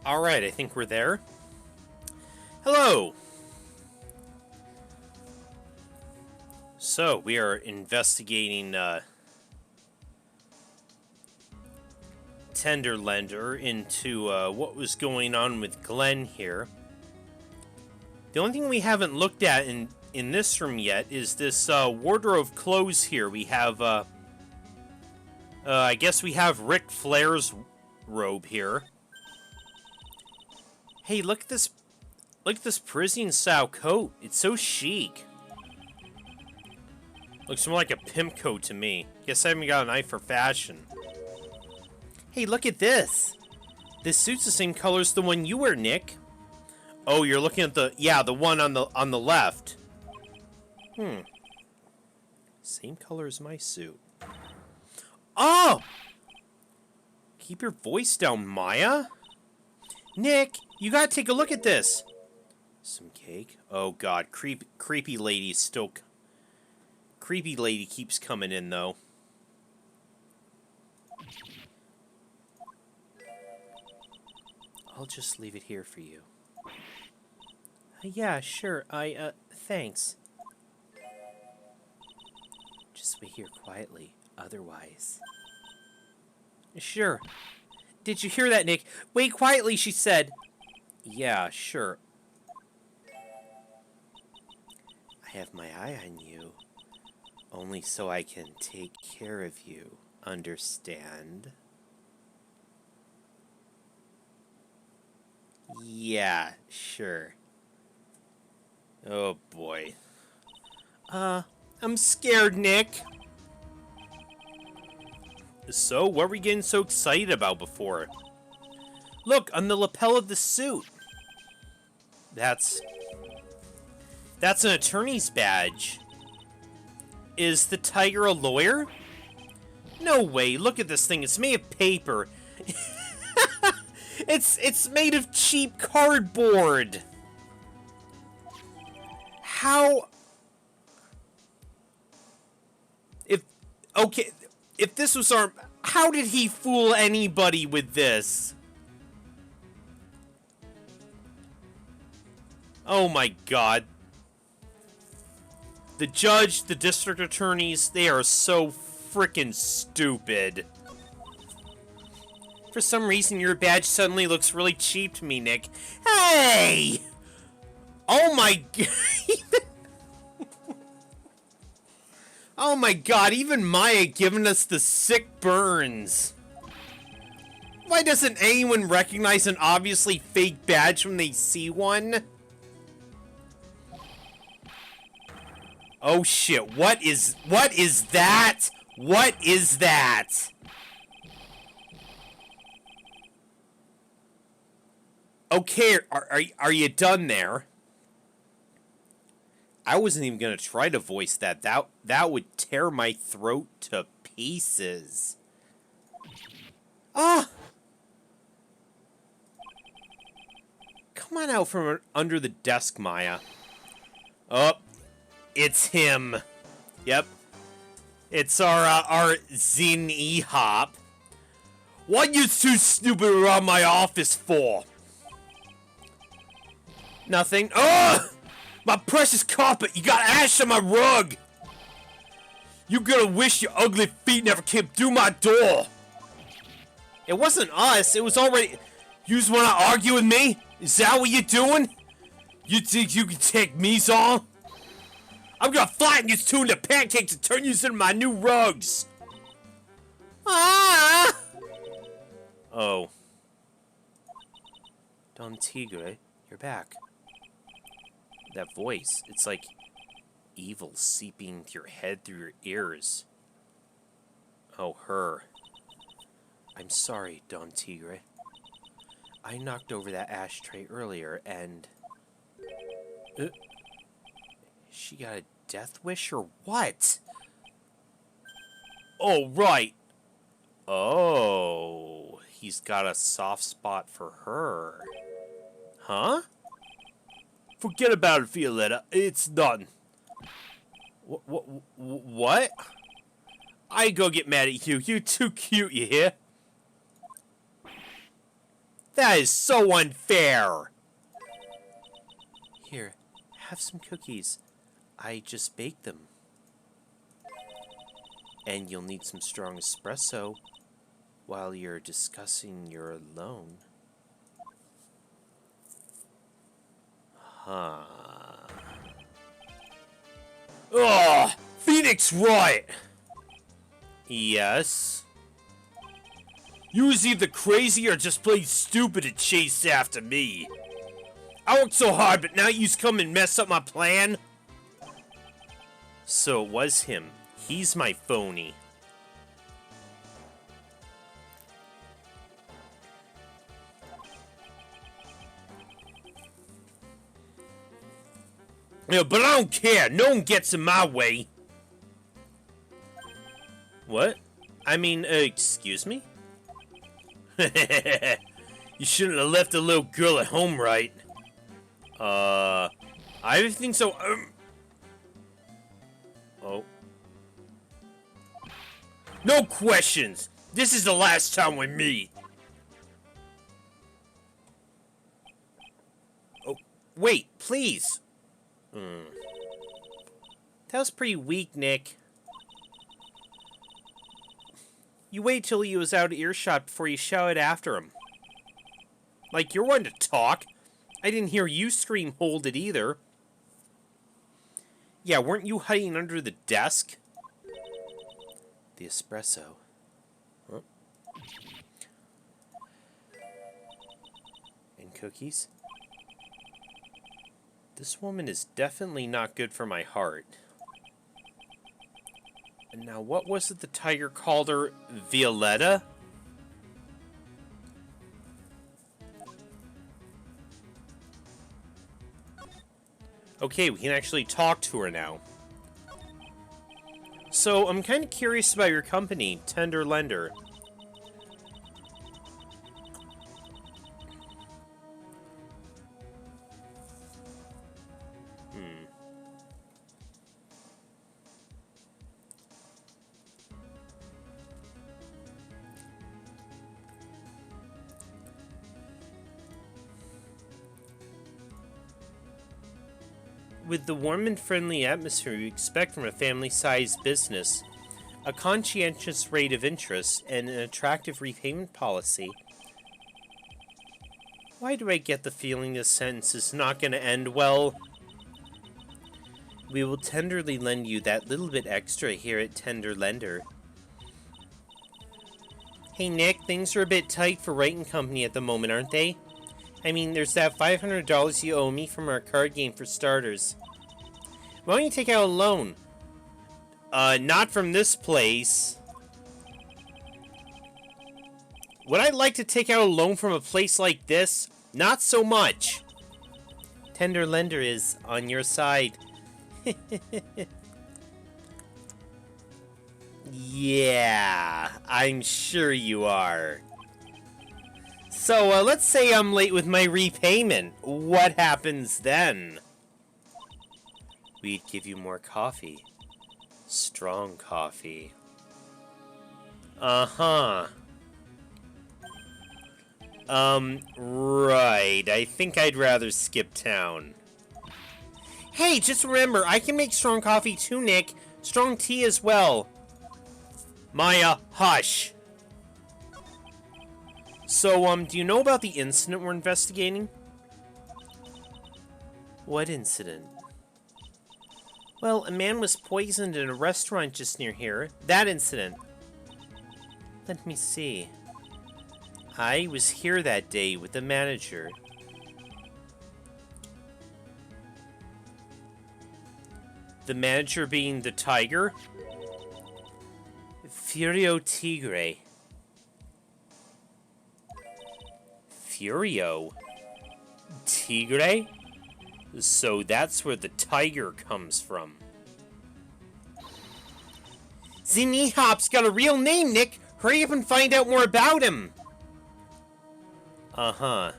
Alright, I think we're there. Hello! So, we are investigating, Tenderlender into, what was going on with Glenn here. The only thing we haven't looked at in this room yet is this, wardrobe of clothes here. We have, I guess we have Ric Flair's robe here. Hey, look at this Parisian-style coat. It's so chic. Looks more like a pimp coat to me. Guess I haven't got an eye for fashion. Hey, look at this. This suit's the same color as the one you wear, Nick. Oh, you're looking at the one on the left. Same color as my suit. Oh! Keep your voice down, Maya. Nick, you gotta take a look at this. Some cake? Oh god, creepy lady still... Creepy lady keeps coming in, though. I'll just leave it here for you. Yeah, sure, thanks. Just wait here quietly, otherwise. Sure. Did you hear that, Nick? Wait quietly, she said. Yeah, sure. I have my eye on you. Only so I can take care of you. Understand? Yeah, sure. Oh boy. I'm scared, Nick. So, what were we getting so excited about before? Look, on the lapel of the suit. That's an attorney's badge. Is the tiger a lawyer? No way, look at this thing. It's made of paper. It's made of cheap cardboard. How... If this was our... How did he fool anybody with this? Oh my god. The judge, the district attorneys, they are so freaking stupid. For some reason, your badge suddenly looks really cheap to me, Nick. Hey! Oh my god. Oh my god, even Maya giving us the sick burns. Why doesn't anyone recognize an obviously fake badge when they see one? Oh shit, what is that? What is that? Okay, are you done there? I wasn't even gonna try to voice that. That would tear my throat to pieces. Ah! Come on out from under the desk, Maya. Oh, it's him. Yep. It's our Zin-E-Hop. What you too stupid around my office for? Nothing. Ugh! My precious carpet, you got ash on my rug! You gonna wish your ugly feet never came through my door! It wasn't us, it was already... You just wanna argue with me? Is that what you're doing? You think you can take me on? I'm gonna flatten you two into pancakes and turn you into my new rugs! Ah! Oh. Don Tigre, you're back. That voice, it's like evil seeping your head through your ears. Oh, her. I'm sorry, Don Tigre. I knocked over that ashtray earlier and... She got a death wish or what? Oh, right. Oh, he's got a soft spot for her. Huh? Forget about it, Violetta. It's done. What? I go get mad at you. You're too cute, you hear? That is so unfair! Here, have some cookies. I just baked them. And you'll need some strong espresso while you're discussing your loan. Huh. Ugh! Phoenix Wright! Yes? You was either crazy or just plain stupid to chase after me. I worked so hard, but now you's come and mess up my plan? So it was him. He's my phony. Yeah, but I don't care. No one gets in my way. What? I mean, excuse me? You shouldn't have left the little girl at home, right? I think so. Oh. No questions. This is the last time we meet. Oh, wait, please. That was pretty weak, Nick. You wait till he was out of earshot before you shouted after him. Like, you're one to talk. I didn't hear you scream hold it either. Yeah, weren't you hiding under the desk? The espresso. Huh? And cookies? This woman is definitely not good for my heart. And now, what was it the tiger called her? Violetta? Okay, we can actually talk to her now. So, I'm kind of curious about your company, Tender Lender. With the warm and friendly atmosphere you expect from a family-sized business, a conscientious rate of interest, and an attractive repayment policy. Why do I get the feeling this sentence is not going to end well? We will tenderly lend you that little bit extra here at Tender Lender. Hey Nick, things are a bit tight for Wright & Company at the moment, aren't they? I mean, there's that $500 you owe me from our card game for starters. Why don't you take out a loan? Not from this place. Would I like to take out a loan from a place like this? Not so much. Tender Lender is on your side. Yeah, I'm sure you are. So, let's say I'm late with my repayment. What happens then? We'd give you more coffee. Strong coffee. Uh-huh. Right. I think I'd rather skip town. Hey, just remember, I can make strong coffee too, Nick. Strong tea as well. Maya, hush. So, do you know about the incident we're investigating? What incident? Well, a man was poisoned in a restaurant just near here. That incident. Let me see. I was here that day with the manager. The manager being the tiger? Furio Tigre. Furio? Tigre? So that's where the tiger comes from. Zinihop's got a real name, Nick! Hurry up and find out more about him! Uh-huh.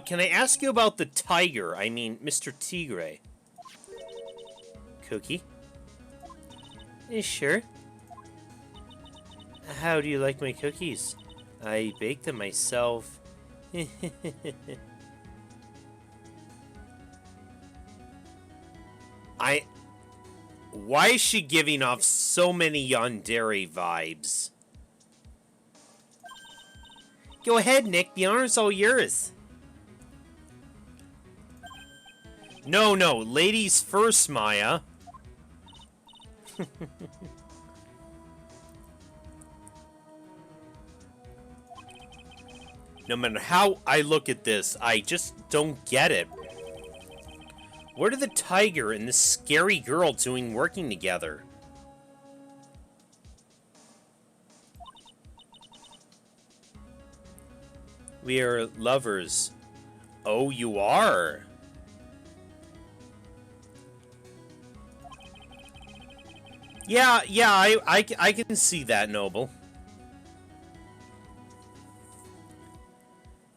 Can I ask you about the tiger? I mean, Mr. Tigre. Cookie? Sure. How do you like my cookies? I baked them myself. Why is she giving off so many yandere vibes? Go ahead, Nick. The honor's all yours. No, ladies first, Maya. No matter how I look at this, I just don't get it. What are the tiger and this scary girl doing working together? We are lovers. Oh, you are? Yeah, I can see that, Noble.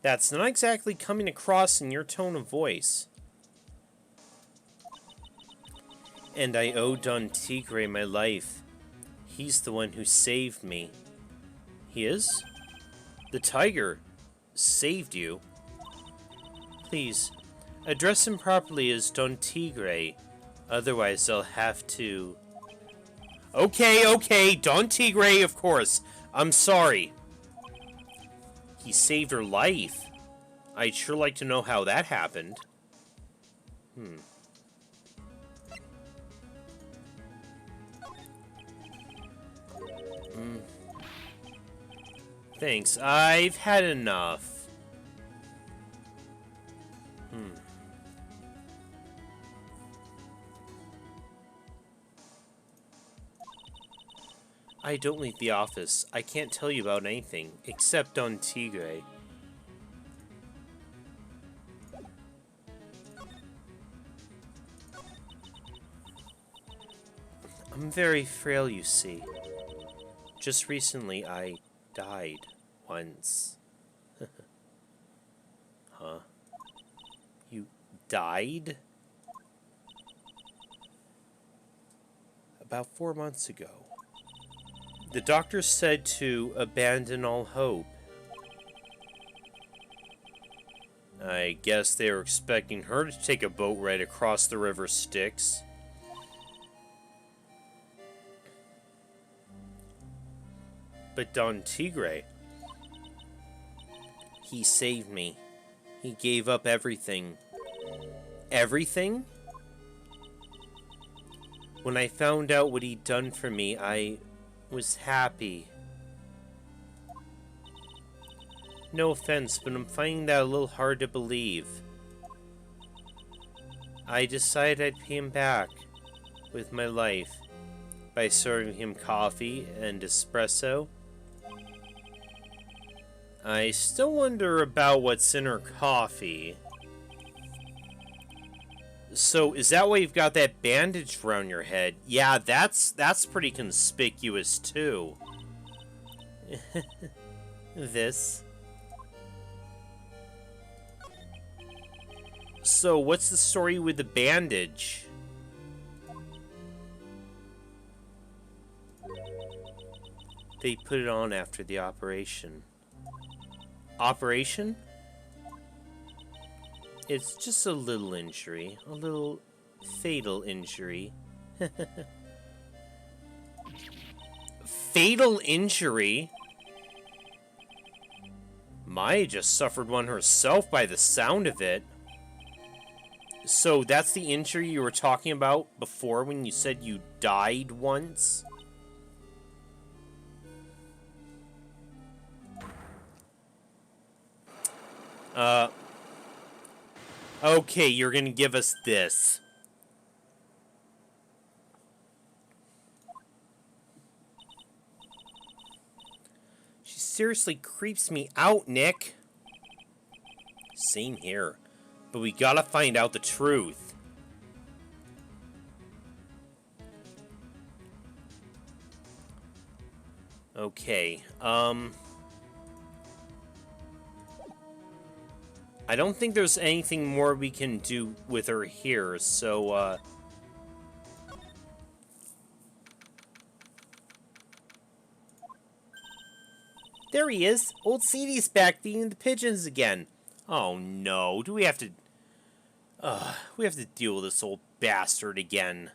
That's not exactly coming across in your tone of voice. And I owe Don Tigre my life. He's the one who saved me. He is? The tiger saved you? Please, address him properly as Don Tigre. Otherwise, I'll have to... Okay, Don Tigre, of course. I'm sorry. He saved her life. I'd sure like to know how that happened. Thanks. I've had enough. I don't leave the office. I can't tell you about anything, except on Tigre. I'm very frail, you see. Just recently, I died once. Huh? You died? About 4 months ago. The doctor said to abandon all hope. I guess they were expecting her to take a boat ride across the river Styx. But Don Tigre, he saved me. He gave up everything. Everything? When I found out what he'd done for me, I was happy. No offense, but I'm finding that a little hard to believe. I decided I'd pay him back with my life by serving him coffee and espresso. I still wonder about what's in her coffee. So, is that why you've got that bandage around your head? Yeah, that's pretty conspicuous, too. This. So, what's the story with the bandage? They put it on after the operation. Operation? It's just a little injury. A little fatal injury. Fatal injury? Maya just suffered one herself by the sound of it. So that's the injury you were talking about before when you said you died once? Okay, you're gonna give us this. She seriously creeps me out, Nick. Same here. But we gotta find out the truth. Okay, I don't think there's anything more we can do with her here, so, There he is. Old Sadie's back feeding the pigeons again. Oh no, do we have to... we have to deal with this old bastard again.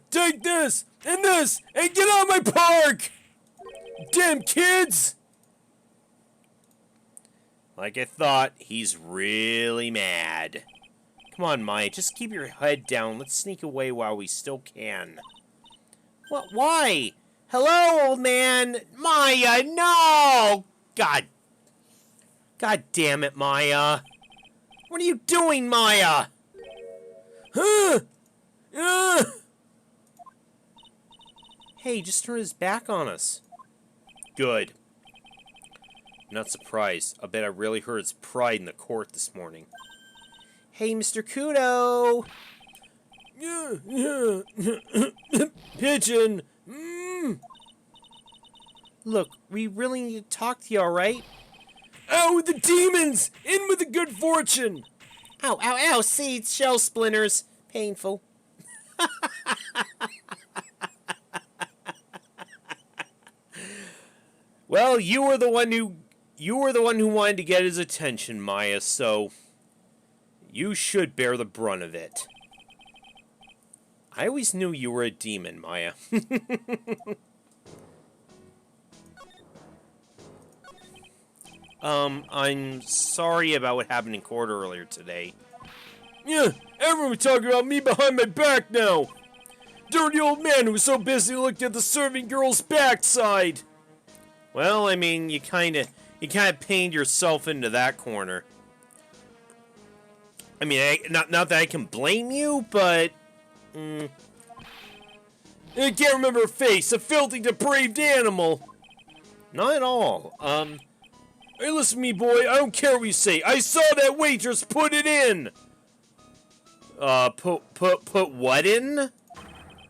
Take this, and get out of my park! Damn kids! Like I thought, he's really mad. Come on, Maya, just keep your head down. Let's sneak away while we still can. What? Why? Hello, old man! Maya, no! God damn it, Maya. What are you doing, Maya? Huh? Hey, just turned his back on us. Good. I'm not surprised. I bet I really hurt his pride in the court this morning. Hey, Mr. Kudo! Pigeon! Look, we really need to talk to you, alright? Out with the demons! In with the good fortune! Ow, ow, ow! Seeds, shell splinters. Painful. Well, you were the one who wanted to get his attention, Maya, so you should bear the brunt of it. I always knew you were a demon, Maya. I'm sorry about what happened in court earlier today. Yeah, everyone was talking about me behind my back now. Dirty old man who was so busy looking at the serving girl's backside. Well, I mean, you kind of painted yourself into that corner. I mean, not that I can blame you, but I can't remember her face. A filthy, depraved animal. Not at all. Hey, listen to me, boy. I don't care what you say. I saw that waitress put it in. Put what in?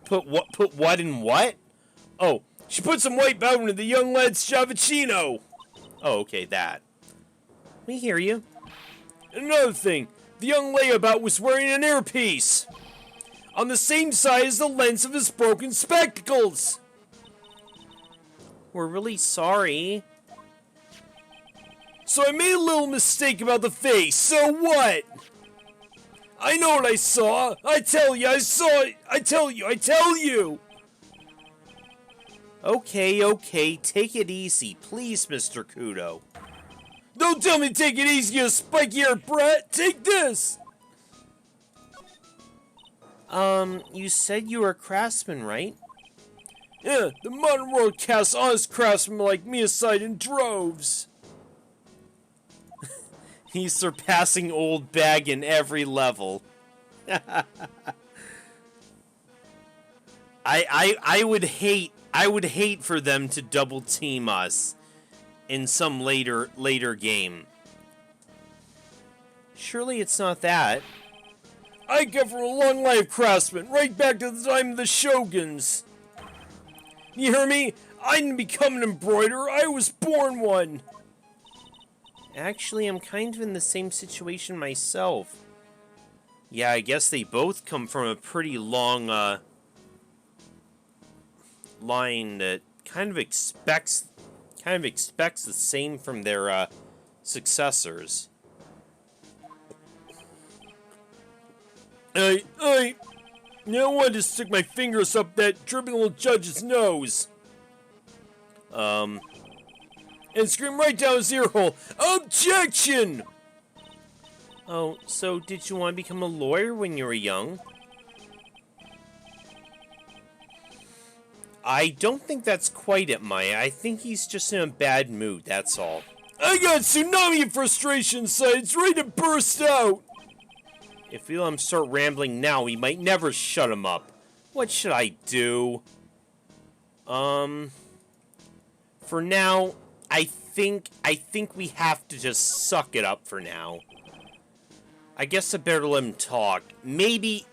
Put what in what? Oh, she put some white powder into the young lad's Chavicino. Oh, okay, that. We hear you. Another thing, the young layabout was wearing an earpiece on the same side as the lens of his broken spectacles. We're really sorry. So I made a little mistake about the face, so what? I know what I saw. I tell you, I saw it. I tell you. Okay, take it easy, please, Mr. Kudo. Don't tell me to take it easy, you spiky-haired brat. Take this. You said you were a craftsman, right? Yeah, the modern world casts honest craftsmen like me aside in droves. He's surpassing Old Bag in every level. I would hate for them to double team us in some later game. Surely it's not that. I come from a long life craftsman, right back to the time of the Shoguns. You hear me? I didn't become an embroiderer, I was born one. Actually, I'm kind of in the same situation myself. Yeah, I guess they both come from a pretty long, line that kind of expects the same from their, successors. I now wanted to stick my fingers up that dripping little judge's nose. And scream right down his ear hole, objection! Oh, so did you want to become a lawyer when you were young? I don't think that's quite it, Maya. I think he's just in a bad mood, that's all. I got a tsunami of frustration inside. It's ready to burst out. If we let him start rambling now, we might never shut him up. What should I do? For now, I think we have to just suck it up for now. I guess I better let him talk. Maybe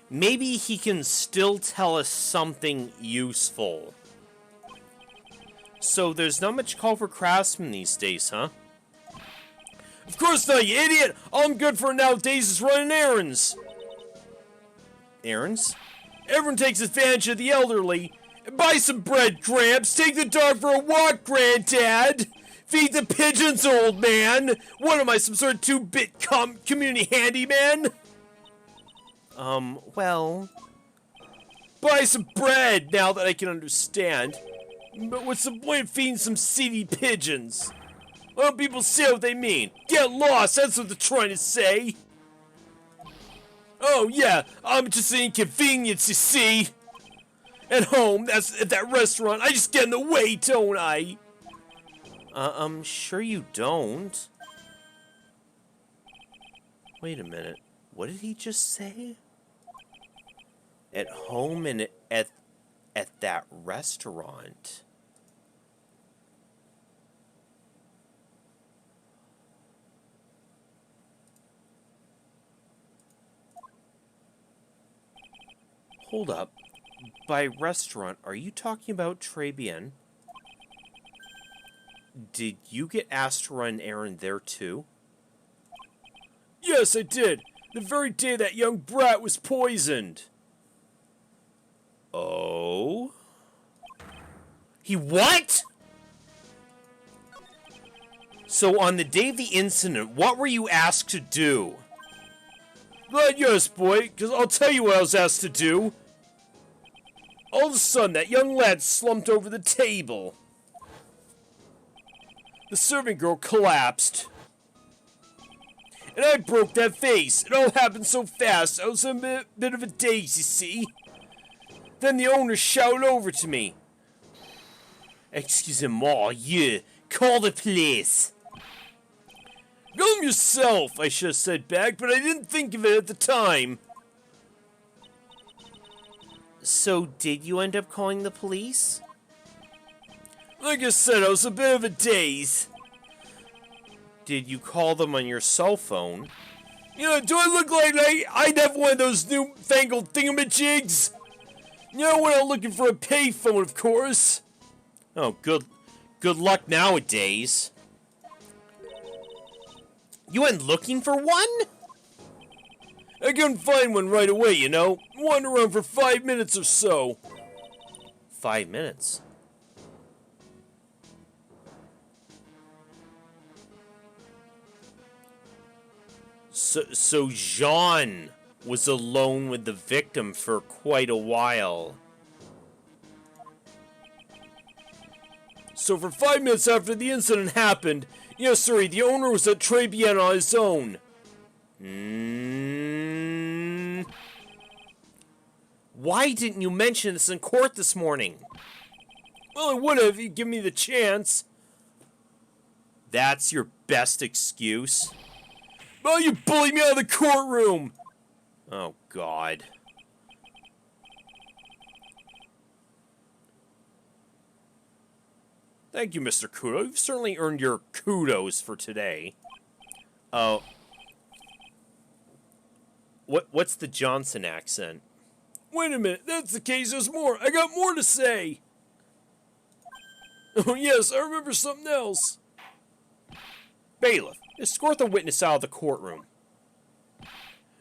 he can still tell us something useful. So there's not much call for craftsmen these days, huh? Of course not, you idiot! All I'm good for nowadays is running errands. Errands? Everyone takes advantage of the elderly. Buy some bread, Gramps. Take the dog for a walk, Granddad. Feed the pigeons, old man. What am I, some sort of 2-bit community handyman? Well... Buy some bread, now that I can understand. But what's the point of feeding some seedy pigeons? Why don't people say what they mean? Get lost, that's what they're trying to say. Oh yeah, I'm just an inconvenience, you see. At home, that's at that restaurant, I just get in the way, don't I? I'm sure you don't. Wait a minute, what did he just say? At home and at that restaurant. Hold up. By restaurant, are you talking about Trebian? Did you get asked to run an errand there too? Yes, I did. The very day that young brat was poisoned. Oh? He what? So on the day of the incident, what were you asked to do? Glad yes, boy, because I'll tell you what I was asked to do. All of a sudden, that young lad slumped over the table. The servant girl collapsed. And I broke that face. It all happened so fast, I was in a bit of a daze, you see. Then the owner shouted over to me. Excusez-moi, you. Call the police. Go yourself, I should have said back, but I didn't think of it at the time. So, did you end up calling the police? Like I said, I was a bit of a daze. Did you call them on your cell phone? You know, do I look like I'd have one of those newfangled thingamajigs? You know, when I'm looking for a payphone, of course. Oh, good luck nowadays. You went looking for one? I couldn't find one right away, you know. Wandered around for 5 minutes or so. 5 minutes? So Jean was alone with the victim for quite a while. So for 5 minutes after the incident happened, yes, sir, the owner was at Trebian on his own. Why didn't you mention this in court this morning? Well, I would have if you'd given me the chance. That's your best excuse? Well, you bullied me out of the courtroom! Oh, God. Thank you, Mr. Kudo. You've certainly earned your kudos for today. Oh. What's the Johnson accent? Wait a minute, that's the case, there's more. I got more to say. Oh, yes, I remember something else. Bailiff, escort the witness out of the courtroom.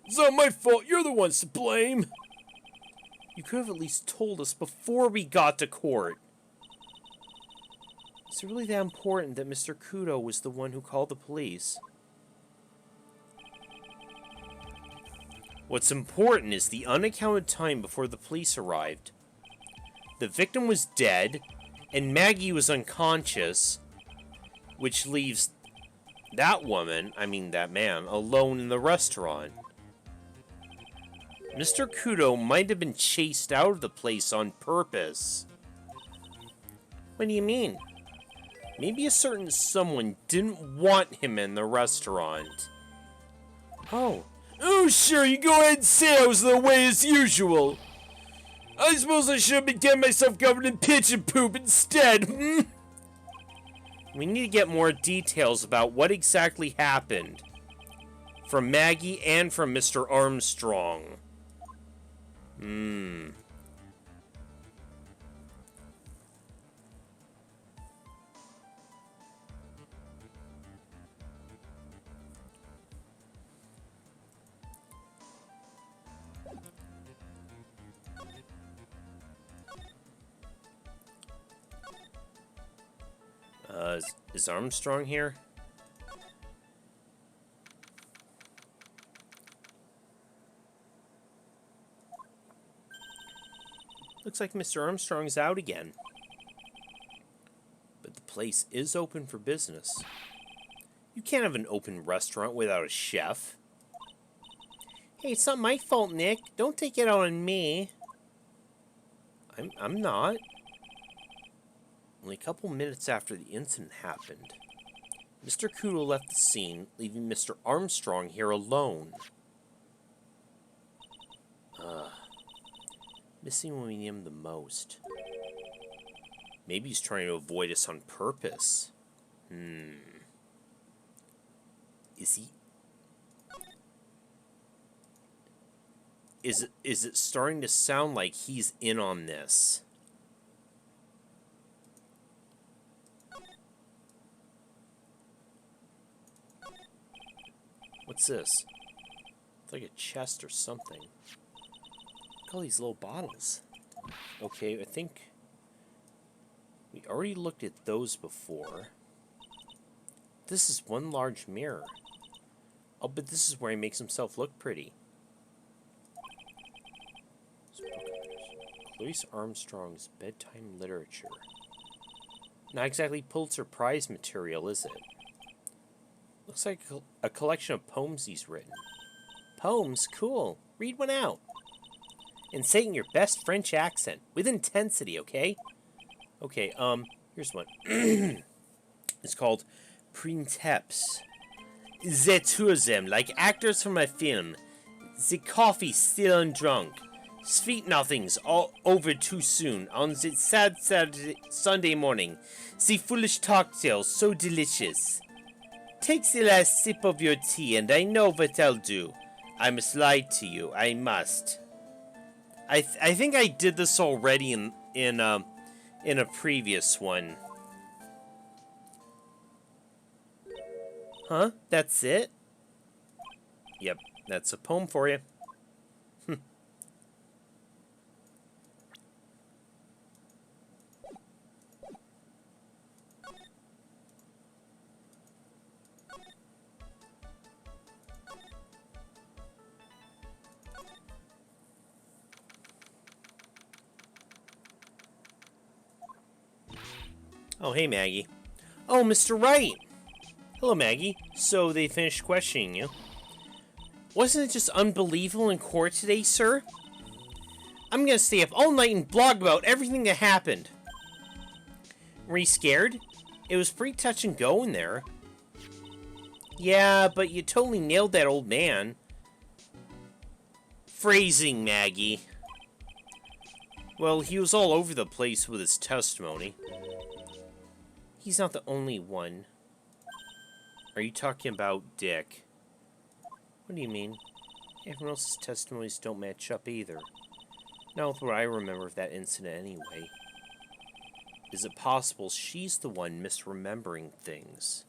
It's not my fault, you're the ones to blame. You could have at least told us before we got to court. Is it really that important that Mr. Kudo was the one who called the police? What's important is the unaccounted time before the police arrived. The victim was dead, and Maggie was unconscious, which leaves that woman, I mean that man, alone in the restaurant. Mr. Kudo might have been chased out of the place on purpose. What do you mean? Maybe a certain someone didn't want him in the restaurant. Oh, sure, you go ahead and say I was in the way as usual. I suppose I should have been getting myself covered in pigeon poop instead, hmm? We need to get more details about what exactly happened. From Maggie and from Mr. Armstrong. Is Armstrong here? Looks like Mr. Armstrong's out again. But the place is open for business. You can't have an open restaurant without a chef. Hey, it's not my fault, Nick. Don't take it out on me. I'm not. Only a couple minutes after the incident happened, Mr. Kudo left the scene, leaving Mr. Armstrong here alone. Missing when we need him the most. Maybe he's trying to avoid us on purpose. Is he? Is it starting to sound like he's in on this? What's this? It's like a chest or something. Look at all these little bottles. Okay, I think we already looked at those before. This is one large mirror. Oh, but this is where he makes himself look pretty. Clarice Armstrong's bedtime literature. Not exactly Pulitzer Prize material, is it? Looks like a collection of poems he's written. Poems? Cool. Read one out. And say it in your best French accent. With intensity, okay? Okay, here's one. It's called Princeps. They tour them like actors from a film. The coffee still undrunk. Sweet nothings all over too soon on the sad Sunday morning. The foolish cocktail so delicious. Take the last sip of your tea and I know what I'll do. I must lie to you. I must. I think I did this already in a previous one. Huh? That's it? Yep, that's a poem for you. Oh, hey, Maggie. Oh, Mr. Wright! Hello, Maggie. So, they finished questioning you. Wasn't it just unbelievable in court today, sir? I'm gonna stay up all night and blog about everything that happened. Were you scared? It was pretty touch and go in there. Yeah, but you totally nailed that old man. Phrasing, Maggie. Well, he was all over the place with his testimony. He's not the only one. Are you talking about Dick? What do you mean? Everyone else's testimonies don't match up either. Not with what I remember of that incident anyway. Is it possible she's the one misremembering things?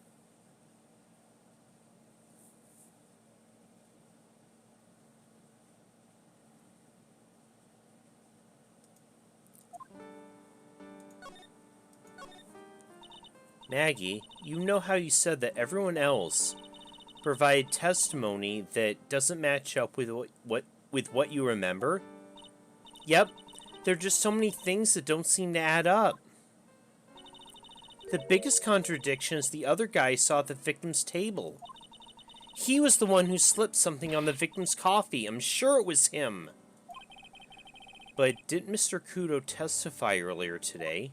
Maggie, you know how you said that everyone else provided testimony that doesn't match up with what you remember? Yep, there are just so many things that don't seem to add up. The biggest contradiction is the other guy saw at the victim's table. He was the one who slipped something on the victim's coffee. I'm sure it was him. But didn't Mr. Kudo testify earlier today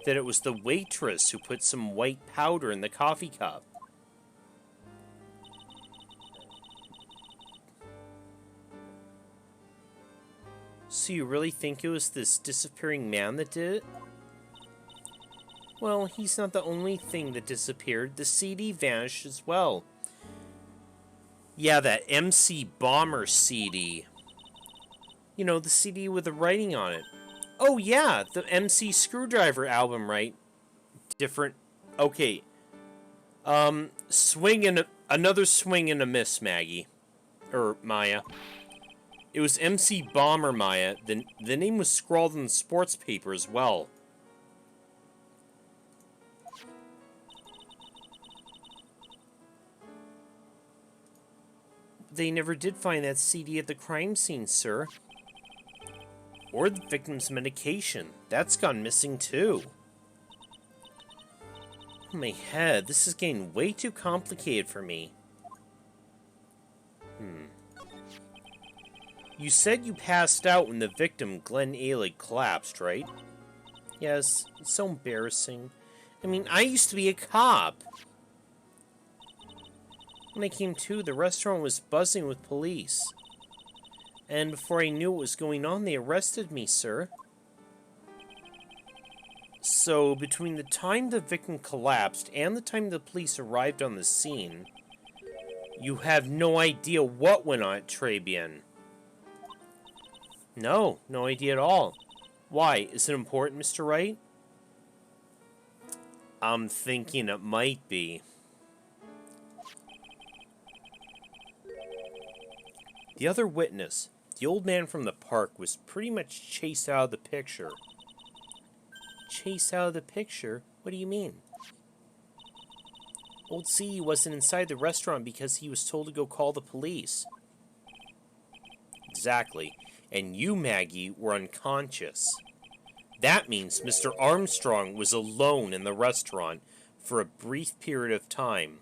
that it was the waitress who put some white powder in the coffee cup? So you really think it was this disappearing man that did it? Well, he's not the only thing that disappeared. The CD vanished as well. Yeah, that MC Bomber CD. You know, the CD with the writing on it. Oh yeah, the MC Screwdriver album, right? Different. Okay. Another swing and a miss, Maggie. Or Maya. It was MC Bomber, Maya. The name was scrawled in the sports paper as well. they never did find that CD at the crime scene, sir. Or the victim's medication. That's gone missing too. Oh, my head, this is getting way too complicated for me. You said you passed out when the victim, Glenn Ailey, collapsed, right? Yes, it's so embarrassing. I mean, I used to be a cop. When I came to, the restaurant was buzzing with police. And before I knew what was going on, they arrested me, sir. So, between the time the victim collapsed and the time the police arrived on the scene, you have no idea what went on at Trebian. No, no idea at all. Why? Is it important, Mr. Wright? I'm thinking it might be. The other witness, the old man from the park, was pretty much chased out of the picture. Chased out of the picture? What do you mean? Old C wasn't inside the restaurant because he was told to go call the police. Exactly. And you, Maggie, were unconscious. That means Mr. Armstrong was alone in the restaurant for a brief period of time.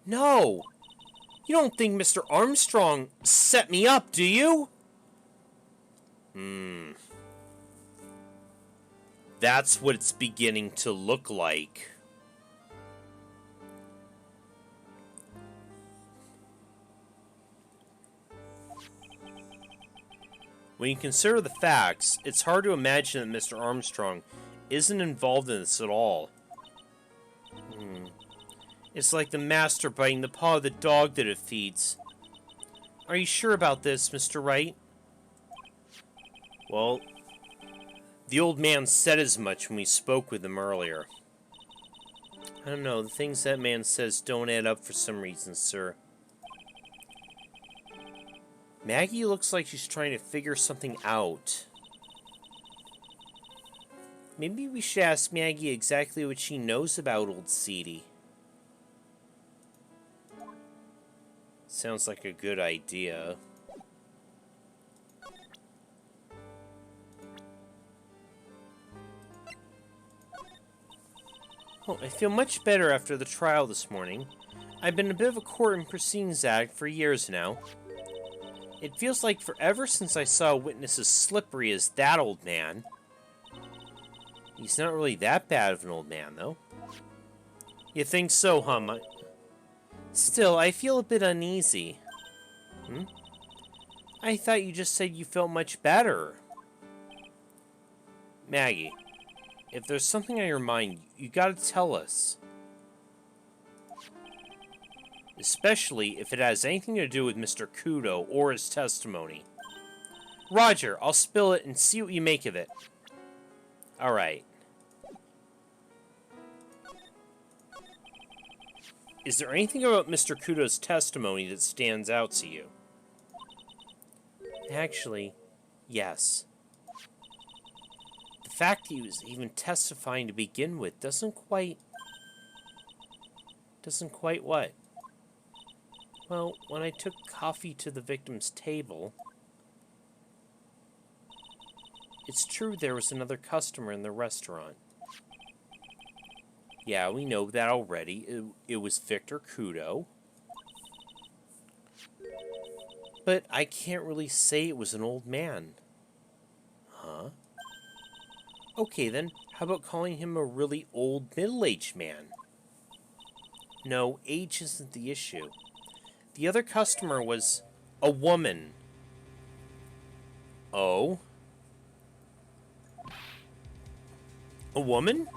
No! You don't think Mr. Armstrong set me up, do you? That's what it's beginning to look like. When you consider the facts, it's hard to imagine that Mr. Armstrong isn't involved in this at all. It's like the master biting the paw of the dog that it feeds. Are you sure about this, Mr. Wright? Well, the old man said as much when we spoke with him earlier. I don't know, the things that man says don't add up for some reason, sir. Maggie looks like she's trying to figure something out. Maybe we should ask Maggie exactly what she knows about old Seedy. Sounds like a good idea. Well, I feel much better after the trial this morning. I've been a bit of a court and proceedings addict for years now. It feels like forever since I saw a witness as slippery as that old man. He's not really that bad of an old man, though. You think so, huh? Still, I feel a bit uneasy. I thought you just said you felt much better. Maggie, if there's something on your mind, you gotta tell us. Especially if it has anything to do with Mr. Kudo or his testimony. Roger, I'll spill it and see what you make of it. Alright. Is there anything about Mr. Kudo's testimony that stands out to you? Actually, yes. The fact he was even testifying to begin with doesn't quite what? Well, when I took coffee to the victim's table, it's true there was another customer in the restaurant. Yeah, we know that already. It was Victor Kudo. But I can't really say it was an old man. Huh? Okay then, how about calling him a really old middle-aged man? No, age isn't the issue. The other customer was a woman. Oh? A woman?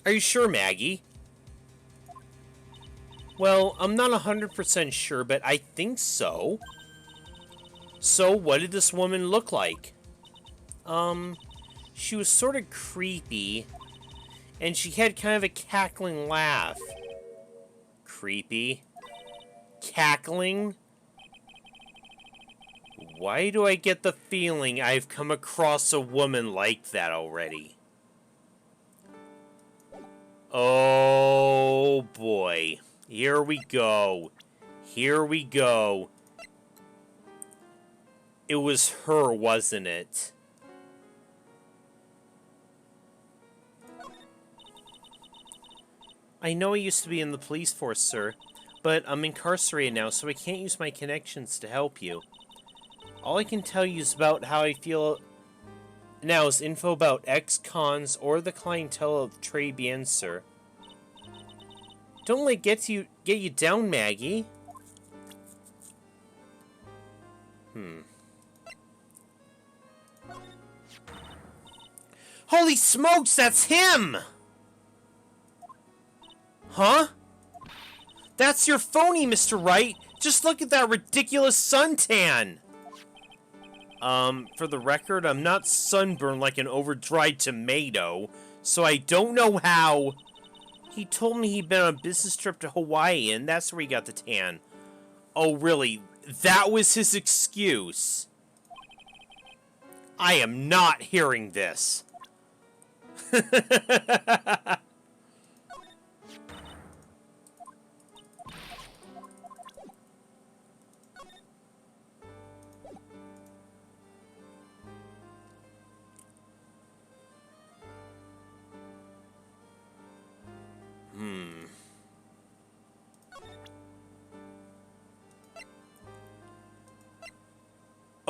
Are you sure, Maggie? Well, I'm not 100% sure, but I think so. So, what did this woman look like? She was sort of creepy, and she had kind of a cackling laugh. Creepy? Cackling? Why do I get the feeling I've come across a woman like that already? Oh, boy. Here we go. Here we go. It was her, wasn't it? I know I used to be in the police force, sir, but I'm incarcerated now, so I can't use my connections to help you. All I can tell you is about how I feel now is info about ex-cons or the clientele of Trey Bien, sir. Don't let it get you down, Maggie. Holy smokes, that's him! Huh? That's your phony, Mr. Wright. Just look at that ridiculous suntan. For the record, I'm not sunburned like an over-dried tomato, so I don't know how. He told me he'd been on a business trip to Hawaii, and that's where he got the tan. Oh, really? That was his excuse? I am not hearing this.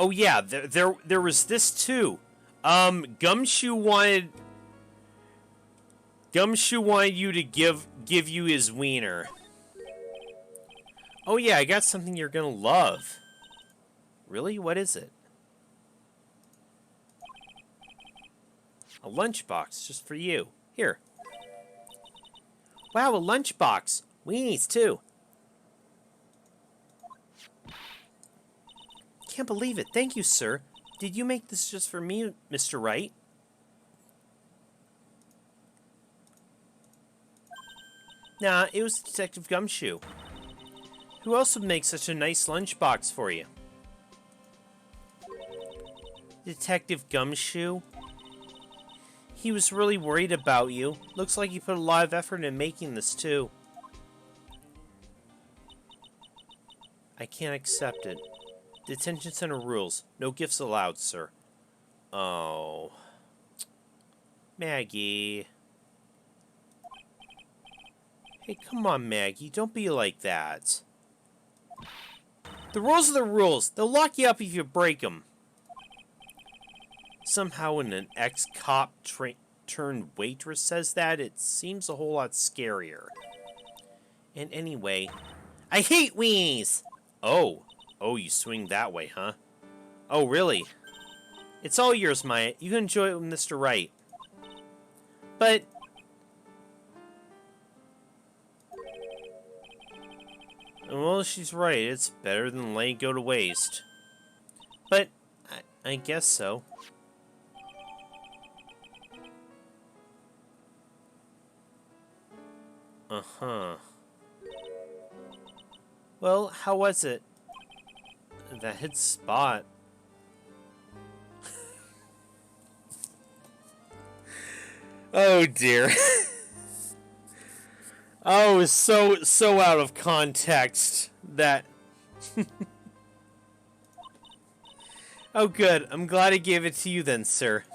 Oh yeah, there was this too. Gumshoe wanted you to give you his wiener. Oh yeah, I got something you're gonna love. Really? What is it? A lunchbox just for you. Here. Wow, a lunchbox. Weenies too. Can't believe it. Thank you, sir. Did you make this just for me, Mr. Wright? Nah, it was Detective Gumshoe. Who else would make such a nice lunchbox for you? Detective Gumshoe? He was really worried about you. Looks like he put a lot of effort in making this, too. I can't accept it. Detention center rules. No gifts allowed, sir. Oh. Maggie. Hey, come on, Maggie. Don't be like that. The rules are the rules. They'll lock you up if you break them. Somehow when an ex-cop turned waitress says that, it seems a whole lot scarier. And anyway, I hate weenies! Oh. Oh, you swing that way, huh? Oh, really? It's all yours, Maya. You can enjoy it with Mr. Wright. But... well, she's right. It's better than letting it go to waste. But, I guess so. Uh-huh. Well, how was it? That hit spot. Oh dear. Oh, so out of context that. Oh good. I'm glad I gave it to you then, sir.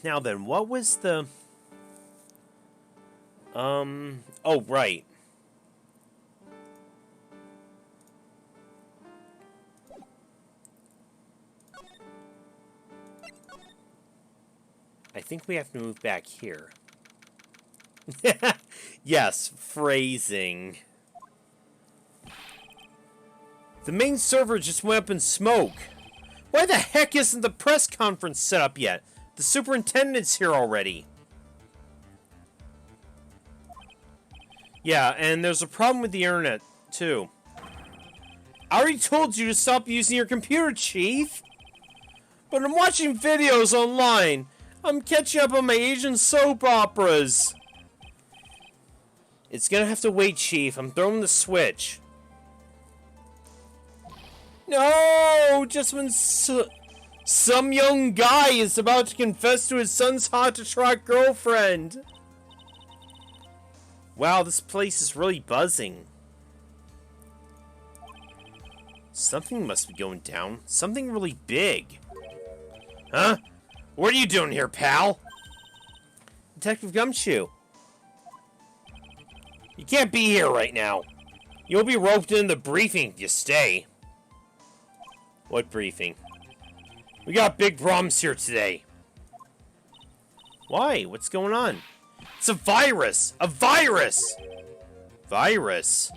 Now then, what was the... oh, right. I think we have to move back here. Yes, phrasing. The main server just went up in smoke. Why the heck isn't the press conference set up yet? The superintendent's here already. Yeah, and there's a problem with the internet, too. I already told you to stop using your computer, Chief. But I'm watching videos online. I'm catching up on my Asian soap operas. It's gonna have to wait, Chief. I'm throwing the switch. No! Just when some young guy is about to confess to his son's hot-to-trot girlfriend. Wow, this place is really buzzing. Something must be going down. Something really big. Huh? What are you doing here, pal? Detective Gumshoe. You can't be here right now. You'll be roped in the briefing if you stay. What briefing? We got big problems here today. Why? What's going on? It's a virus! A virus! Virus?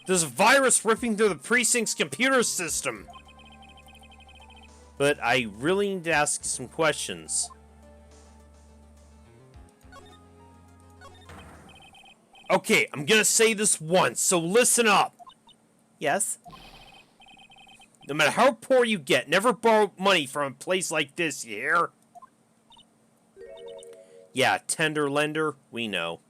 There's a virus ripping through the precinct's computer system. But I really need to ask you some questions. Okay, I'm gonna say this once, so listen up. Yes? No matter how poor you get, never borrow money from a place like this, you hear? Yeah, tender lender, we know.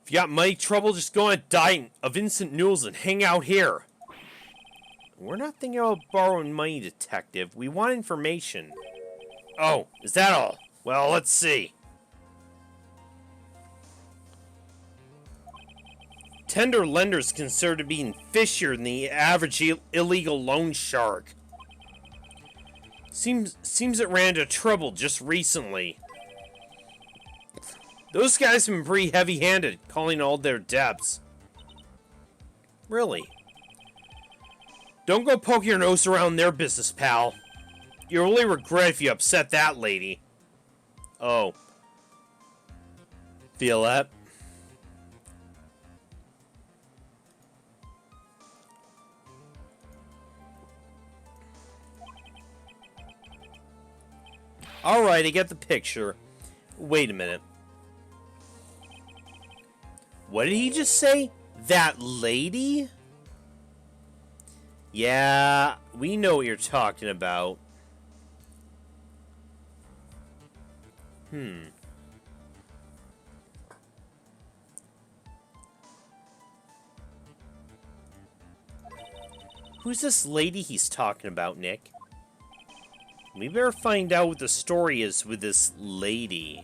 If you got money trouble, just go on a diet of instant noodles and hang out here. We're not thinking about borrowing money, detective. We want information. Oh, is that all? Well, let's see. Tender lenders considered to be fishier than the average illegal loan shark. Seems it ran into trouble just recently. Those guys have been pretty heavy-handed, calling all their debts. Really? Don't go poking your nose around their business, pal. You'll really regret if you upset that lady. Oh. Feel that? Alright, I get the picture. Wait a minute. What did he just say? That lady? Yeah, we know what you're talking about. Who's this lady he's talking about, Nick? We better find out what the story is with this lady.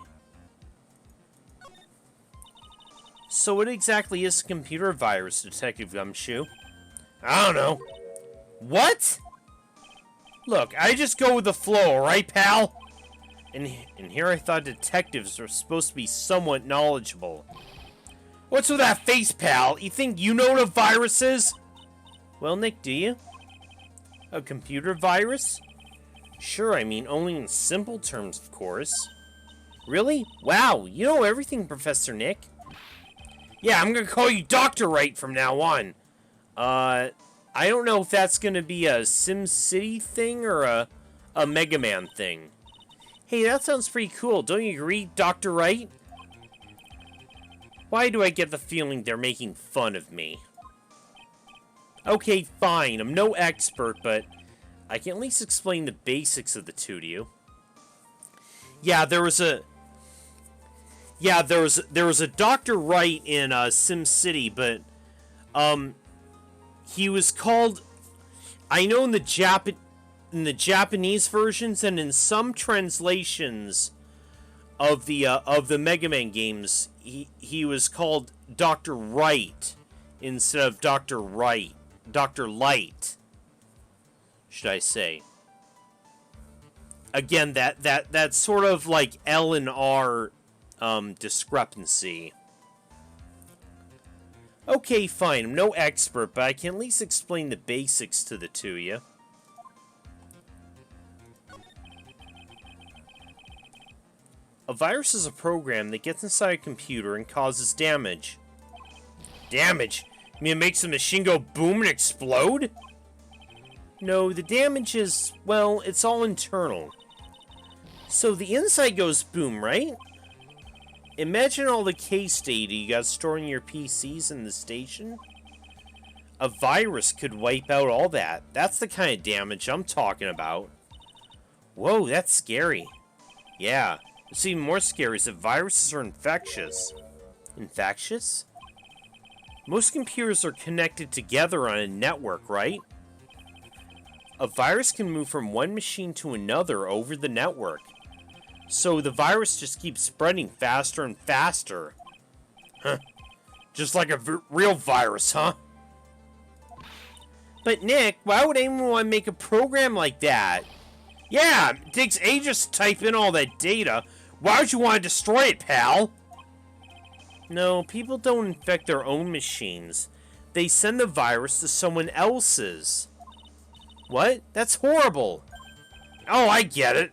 So what exactly is a computer virus, Detective Gumshoe? I don't know. What? Look, I just go with the flow, alright, pal? And here I thought detectives were supposed to be somewhat knowledgeable. What's with that face, pal? You think you know what a virus is? Well, Nick, do you? A computer virus? Sure, I mean only in simple terms, of course. Really? Wow, you know everything, Professor Nick. Yeah, I'm gonna call you Dr. Wright from now on. I don't know if that's gonna be a SimCity thing or a Mega Man thing. Hey, that sounds pretty cool. Don't you agree, Dr. Wright? Why do I get the feeling they're making fun of me? Okay, fine. I'm no expert, but I can at least explain the basics of the two to you. Yeah, there was a Dr. Wright in SimCity, but he was called, I know in the Japanese versions and in some translations of the Mega Man games, he was called Dr. Wright instead of Dr. Wright. Dr. Light, should I say. Again, that sort of like L and R discrepancy. Okay, fine. I'm no expert, but I can at least explain the basics to the two of you. A virus is a program that gets inside a computer and causes damage. Damage? You mean it makes the machine go boom and explode? No, the damage is, well, it's all internal. So the inside goes boom, right? Imagine all the case data you got stored in your PCs in the station. A virus could wipe out all that. That's the kind of damage I'm talking about. Whoa, that's scary. Yeah, what's even more scary is that viruses are infectious. Infectious? Most computers are connected together on a network, right? A virus can move from one machine to another over the network. So the virus just keeps spreading faster and faster. Huh. Just like a real virus, huh? But Nick, why would anyone want to make a program like that? Yeah, it takes ages to type in all that data. Why would you want to destroy it, pal? No, people don't infect their own machines. They send the virus to someone else's. What? That's horrible. Oh, I get it.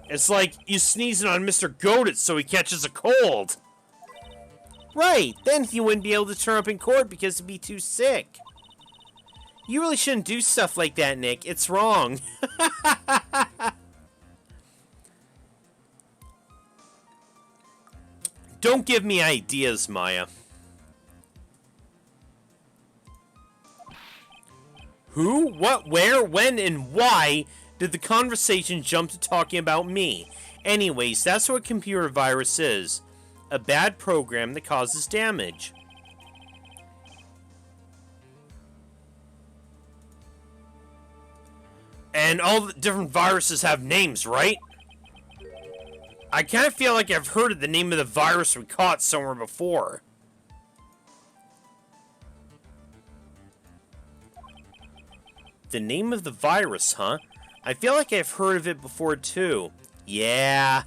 It's like you sneezing on Mr. Goated so he catches a cold. Right, then he wouldn't be able to turn up in court because he'd be too sick. You really shouldn't do stuff like that, Nick. It's wrong. Don't give me ideas, Maya. Who, what, where, when, and why did the conversation jump to talking about me? Anyways, that's what a computer virus is. A bad program that causes damage. And all the different viruses have names, right? I kind of feel like I've heard of the name of the virus we caught somewhere before. The name of the virus, huh? I feel like I've heard of it before too. Yeah.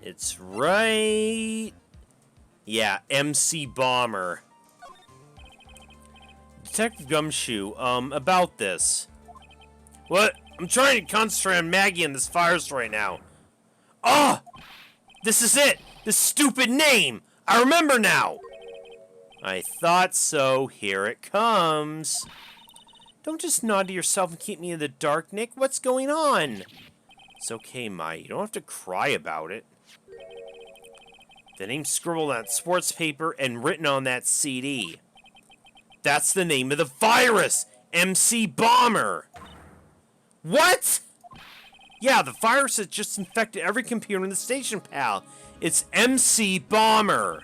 It's right. Yeah, MC Bomber. Detective Gumshoe, about this. What? I'm trying to concentrate on Maggie and this virus right now. Oh! This is it! This stupid name! I remember now! I thought so. Here it comes. Don't just nod to yourself and keep me in the dark, Nick. What's going on? It's okay, Mai. You don't have to cry about it. The name's scribbled on that sports paper and written on that CD. That's the name of the virus! MC Bomber! What? Yeah, the virus that just infected every computer in the station, pal. It's MC Bomber.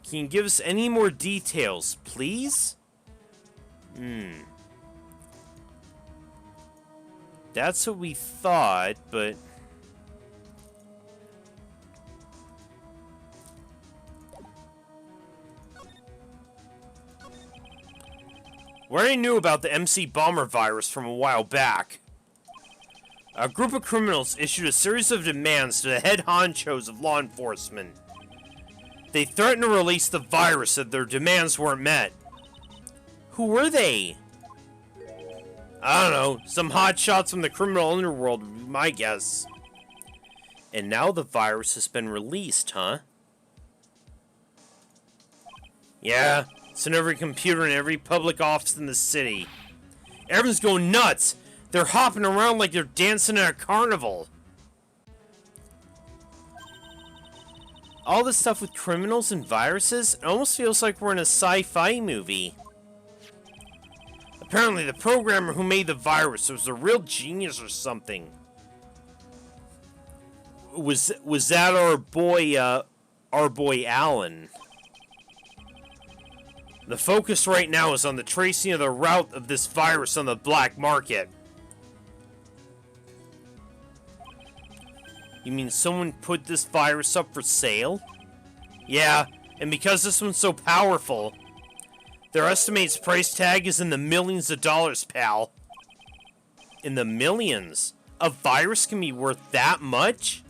Can you give us any more details, please? That's what we thought, but... We already knew about the MC Bomber virus from a while back. A group of criminals issued a series of demands to the head honchos of law enforcement. They threatened to release the virus if their demands weren't met. Who were they? I don't know. Some hotshots from the criminal underworld would be my guess. And now the virus has been released, huh? Yeah. It's in every computer in every public office in the city. Everyone's going nuts. They're hopping around like they're dancing at a carnival. All this stuff with criminals and viruses, it almost feels like we're in a sci-fi movie. Apparently the programmer who made the virus was a real genius or something. Was that our boy Alan? The focus right now is on the tracing of the route of this virus on the black market. You mean someone put this virus up for sale? Yeah, and because this one's so powerful, their estimated price tag is in the millions of dollars, pal. In the millions? A virus can be worth that much?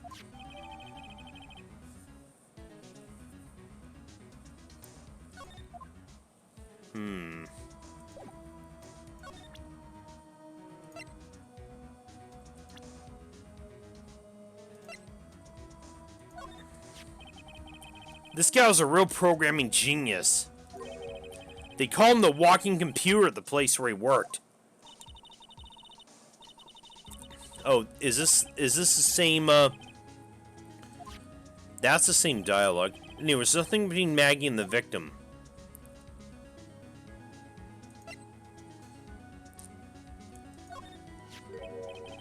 This guy was a real programming genius. They call him the walking computer at the place where he worked. Oh, is this the same, That's the same dialogue. And there was nothing between Maggie and the victim.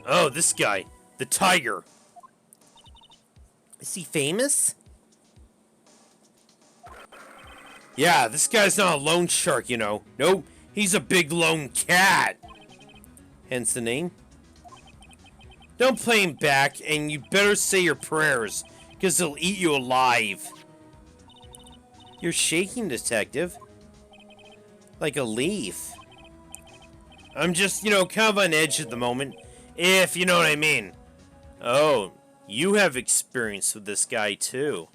Oh, this guy. The tiger. Is he famous? Yeah, this guy's not a loan shark, you know. Nope, he's a big lone cat. Hence the name. Don't play him back, and you better say your prayers, because he'll eat you alive. You're shaking, detective. Like a leaf. I'm just, you know, kind of on edge at the moment, if you know what I mean. Oh, you have experience with this guy, too.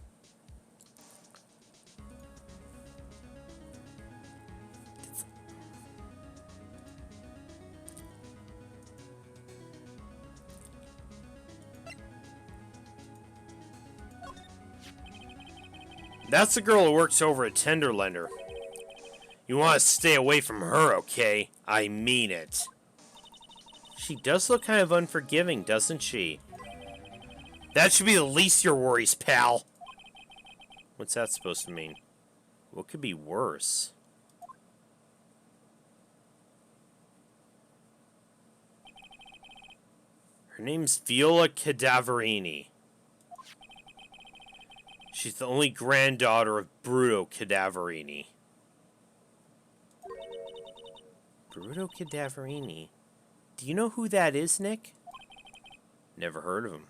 That's the girl who works over at Tenderlender. You want to stay away from her, okay? I mean it. She does look kind of unforgiving, doesn't she? That should be the least of your worries, pal. What's that supposed to mean? What could be worse? Her name's Viola Cadaverini. She's the only granddaughter of Bruto Cadaverini. Bruto Cadaverini. Do you know who that is, Nick? Never heard of him.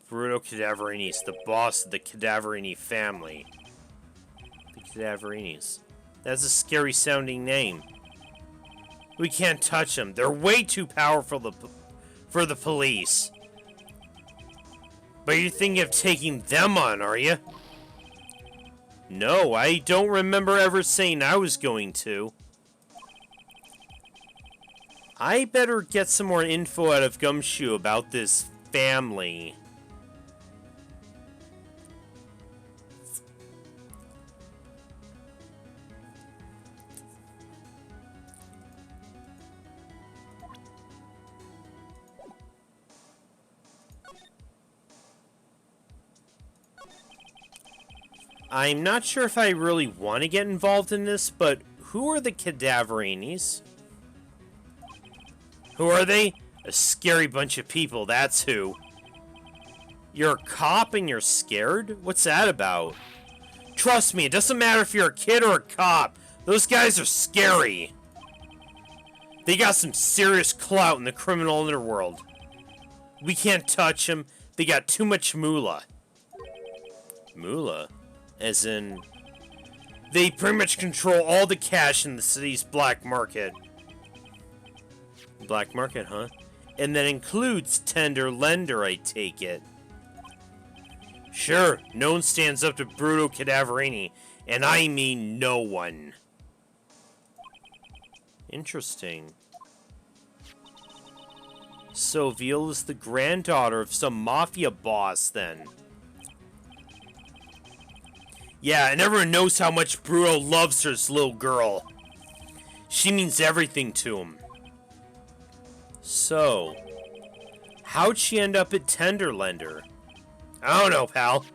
Bruto Cadaverini is the boss of the Cadaverini family. The Cadaverinis. That's a scary sounding name. We can't touch them. They're way too powerful for the police. But you're thinking of taking them on, are you? No, I don't remember ever saying I was going to. I better get some more info out of Gumshoe about this family. I'm not sure if I really want to get involved in this, but who are the Cadaverinis? Who are they? A scary bunch of people, that's who. You're a cop and you're scared? What's that about? Trust me, it doesn't matter if you're a kid or a cop. Those guys are scary. They got some serious clout in the criminal underworld. We can't touch them. They got too much moolah. Moolah? As in, they pretty much control all the cash in the city's black market. Black market, huh? And that includes Tenderlender, I take it. Sure, no one stands up to Bruto Cadaverini, and I mean no one. Interesting. So Viola's the granddaughter of some mafia boss, then. Yeah, and everyone knows how much Bruto loves his little girl. She means everything to him. So, how'd she end up at Tenderlender? I don't know, pal.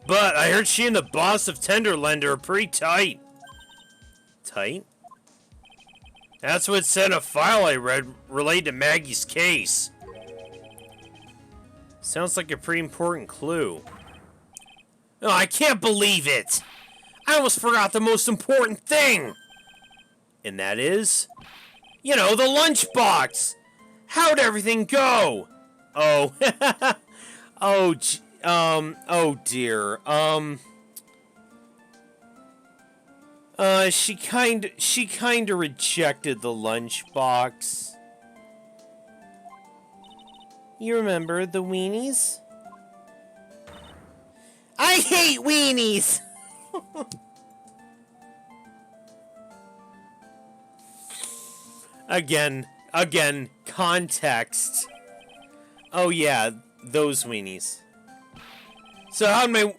But I heard she and the boss of Tenderlender are pretty tight. Tight? That's what it said in a file I read related to Maggie's case. Sounds like a pretty important clue. Oh, I can't believe it! I almost forgot the most important thing! And that is... You know, the lunchbox! How'd everything go? Oh, oh dear, she kinda rejected the lunchbox. You remember the weenies? I hate weenies! Again, context. Oh yeah, those weenies. So how'd my...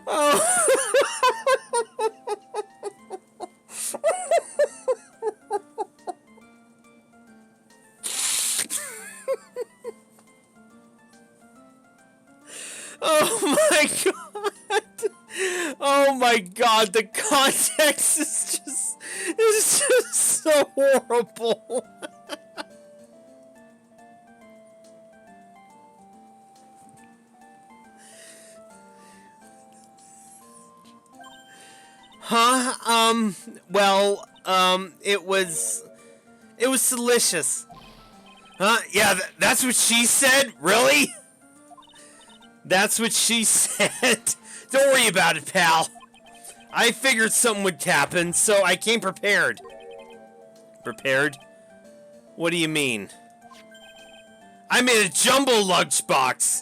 oh. my god! Oh my god, the context is just so horrible. Huh? Well, it was delicious. Huh? Yeah, that's what she said? Really? That's what she said? Don't worry about it, pal. I figured something would happen, so I came prepared. Prepared? What do you mean? I made a jumbo lunchbox!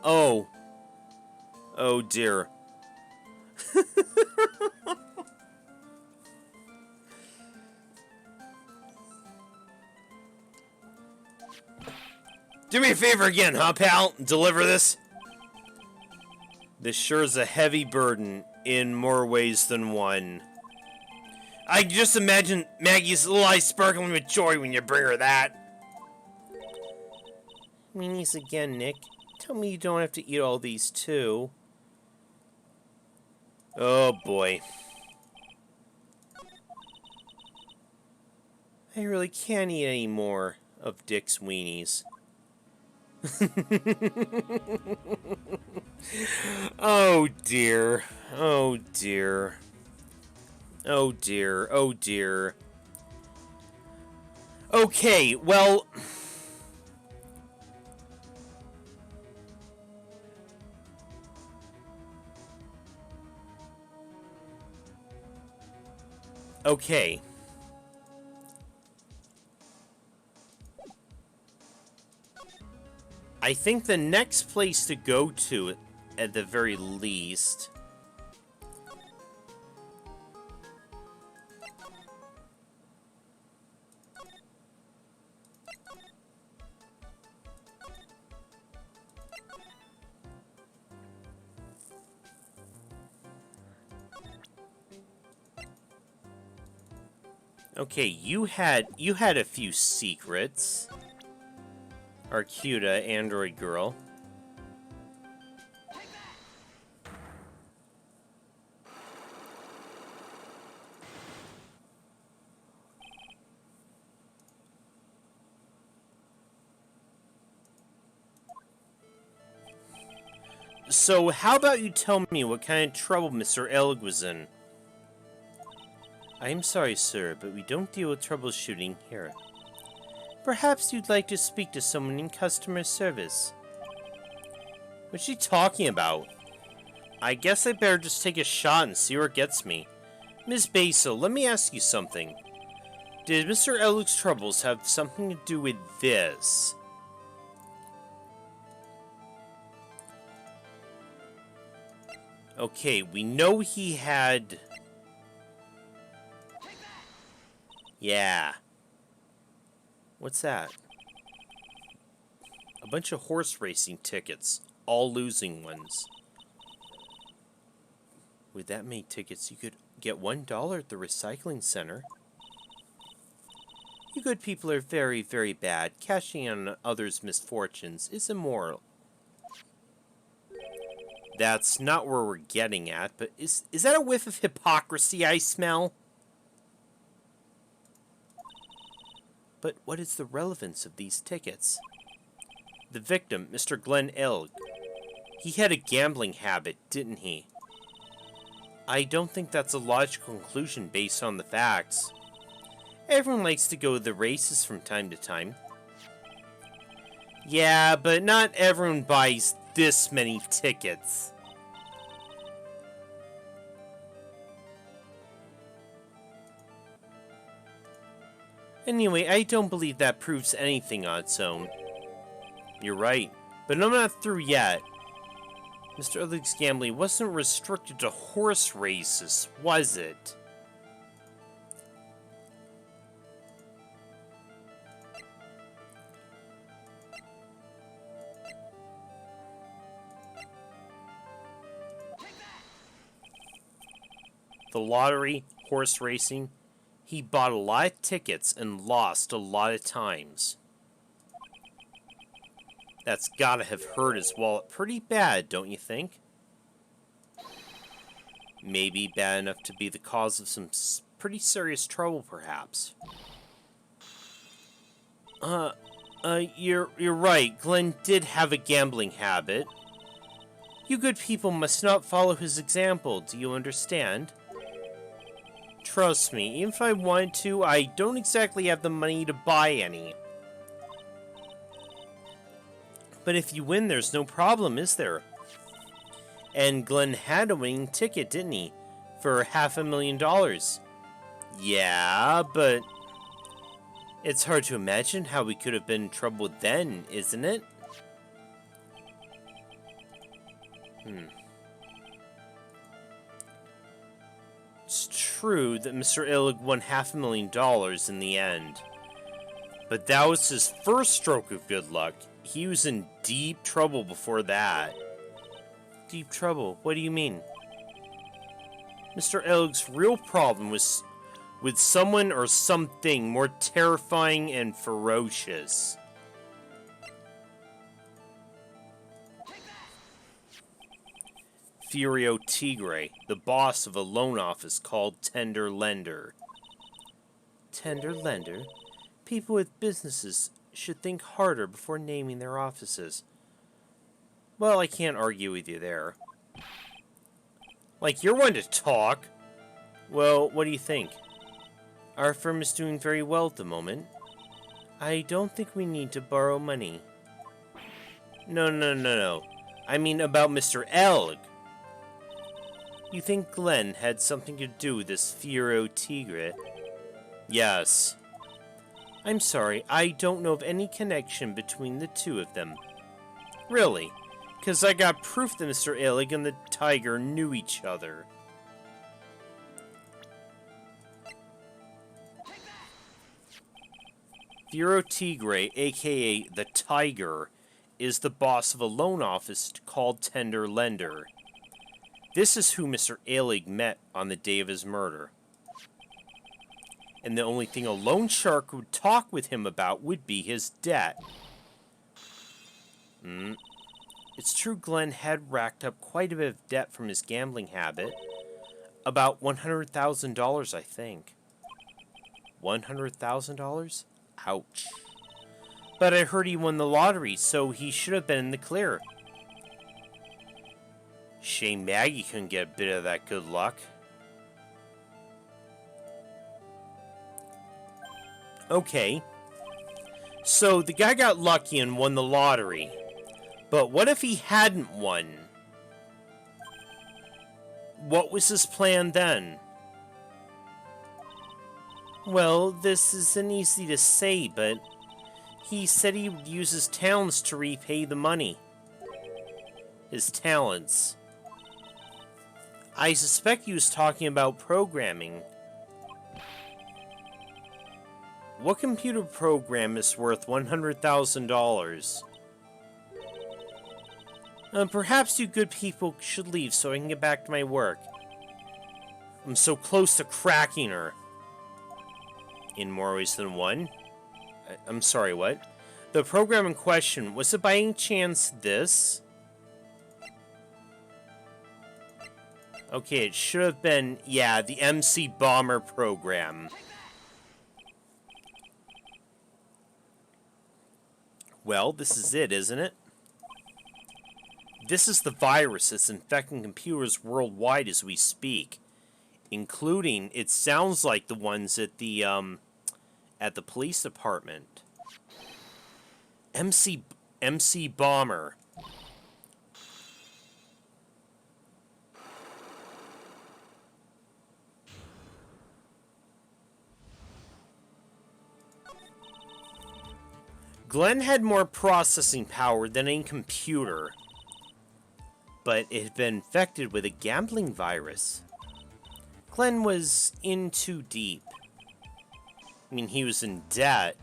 Oh. Oh dear. Do me a favor again, huh, pal? Deliver this. This sure is a heavy burden in more ways than one. I can just imagine Maggie's little eyes sparkling with joy when you bring her that. Weenies again, Nick. Tell me you don't have to eat all these, too. Oh, boy. I really can't eat any more of Dick's weenies. Oh dear. Oh dear. Oh dear. Oh dear. Okay, well... Okay. I think the next place to go to, at the very least... Okay, you had a few secrets. Arcuda, android girl. So, how about you tell me what kind of trouble Mr. Elg was in? I'm sorry, sir, but we don't deal with troubleshooting here. Perhaps you'd like to speak to someone in customer service. What's she talking about? I guess I better just take a shot and see where it gets me. Miss Basil, let me ask you something. Did Mr. Elg's troubles have something to do with this? Okay, we know he had... Yeah. What's that? A bunch of horse racing tickets. All losing ones. With that many tickets, you could get $1 at the recycling center. You good people are very, very bad. Cashing in on others' misfortunes is immoral. That's not where we're getting at, but is that a whiff of hypocrisy I smell? But what is the relevance of these tickets? The victim, Mr. Glenn Elg. He had a gambling habit, didn't he? I don't think that's a logical conclusion based on the facts. Everyone likes to go to the races from time to time. Yeah, but not everyone buys this many tickets. Anyway, I don't believe that proves anything on its own. You're right, but I'm not through yet. Mr. Elg's gambling wasn't restricted to horse races, was it? The lottery, horse racing, he bought a lot of tickets and lost a lot of times. That's gotta have hurt his wallet pretty bad, don't you think? Maybe bad enough to be the cause of some pretty serious trouble, perhaps. You're right. Glenn did have a gambling habit. You good people must not follow his example, do you understand? Trust me, even if I wanted to, I don't exactly have the money to buy any. But if you win, there's no problem, is there? And Glenn had a winning ticket, didn't he? For $500,000. Yeah, but it's hard to imagine how we could have been in trouble then, isn't it? It's true that Mr. Illig won $500,000 in the end. But that was his first stroke of good luck. He was in deep trouble before that. Deep trouble? What do you mean? Mr. Illig's real problem was with someone or something more terrifying and ferocious. Furio Tigre, the boss of a loan office called Tender Lender. Tender Lender? People with businesses should think harder before naming their offices. Well, I can't argue with you there. Like, you're one to talk. Well, what do you think? Our firm is doing very well at the moment. I don't think we need to borrow money. No. I mean about Mr. Elg. You think Glenn had something to do with this Furio Tigre? Yes. I'm sorry, I don't know of any connection between the two of them. Really? Because I got proof that Mr. Illig and the tiger knew each other. Furio Tigre, aka the Tiger, is the boss of a loan office called Tender Lender. This is who Mr. Illig met on the day of his murder. And the only thing a loan shark would talk with him about would be his debt. It's true Glenn had racked up quite a bit of debt from his gambling habit. About $100,000, I think. $100,000? Ouch. But I heard he won the lottery, so he should have been in the clear. Shame Maggie couldn't get a bit of that good luck. Okay. So the guy got lucky and won the lottery. But what if he hadn't won? What was his plan then? Well, this isn't easy to say, but he said he would use his talents to repay the money. His talents. I suspect he was talking about programming. What computer program is worth $100,000? Perhaps you good people should leave so I can get back to my work. I'm so close to cracking her. In more ways than one? I'm sorry, what? The program in question, was it by any chance this? Okay, it should have been, yeah, the MC Bomber program. Well, this is it, isn't it? This is the virus that's infecting computers worldwide as we speak. Including, it sounds like the ones at the police department. MC Bomber. Glenn had more processing power than any computer, but it had been infected with a gambling virus. Glenn was in too deep. I mean, he was in debt.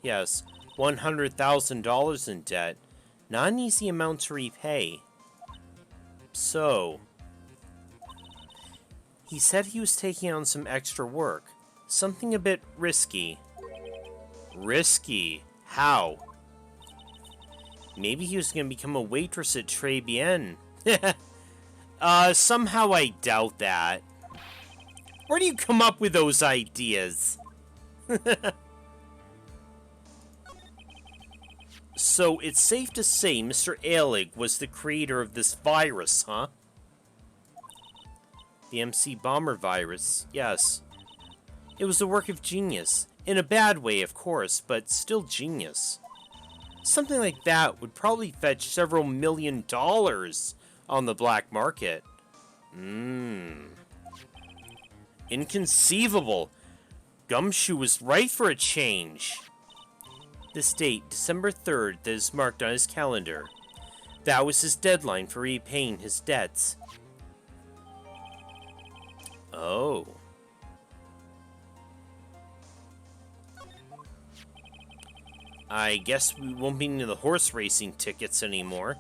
Yes, $100,000 in debt. Not an easy amount to repay. So, he said he was taking on some extra work. Something a bit risky. Risky? How? Maybe he was gonna become a waitress at Très Bien. Somehow I doubt that. Where do you come up with those ideas? So, it's safe to say Mr. Alig was the creator of this virus, huh? The MC Bomber virus, yes. It was the work of genius. In a bad way, of course, but still genius. Something like that would probably fetch several $1 million on the black market. Inconceivable. Gumshoe was right for a change. This date, December 3rd, that is marked on his calendar. That was his deadline for repaying his debts. Oh. I guess we won't be into the horse racing tickets anymore.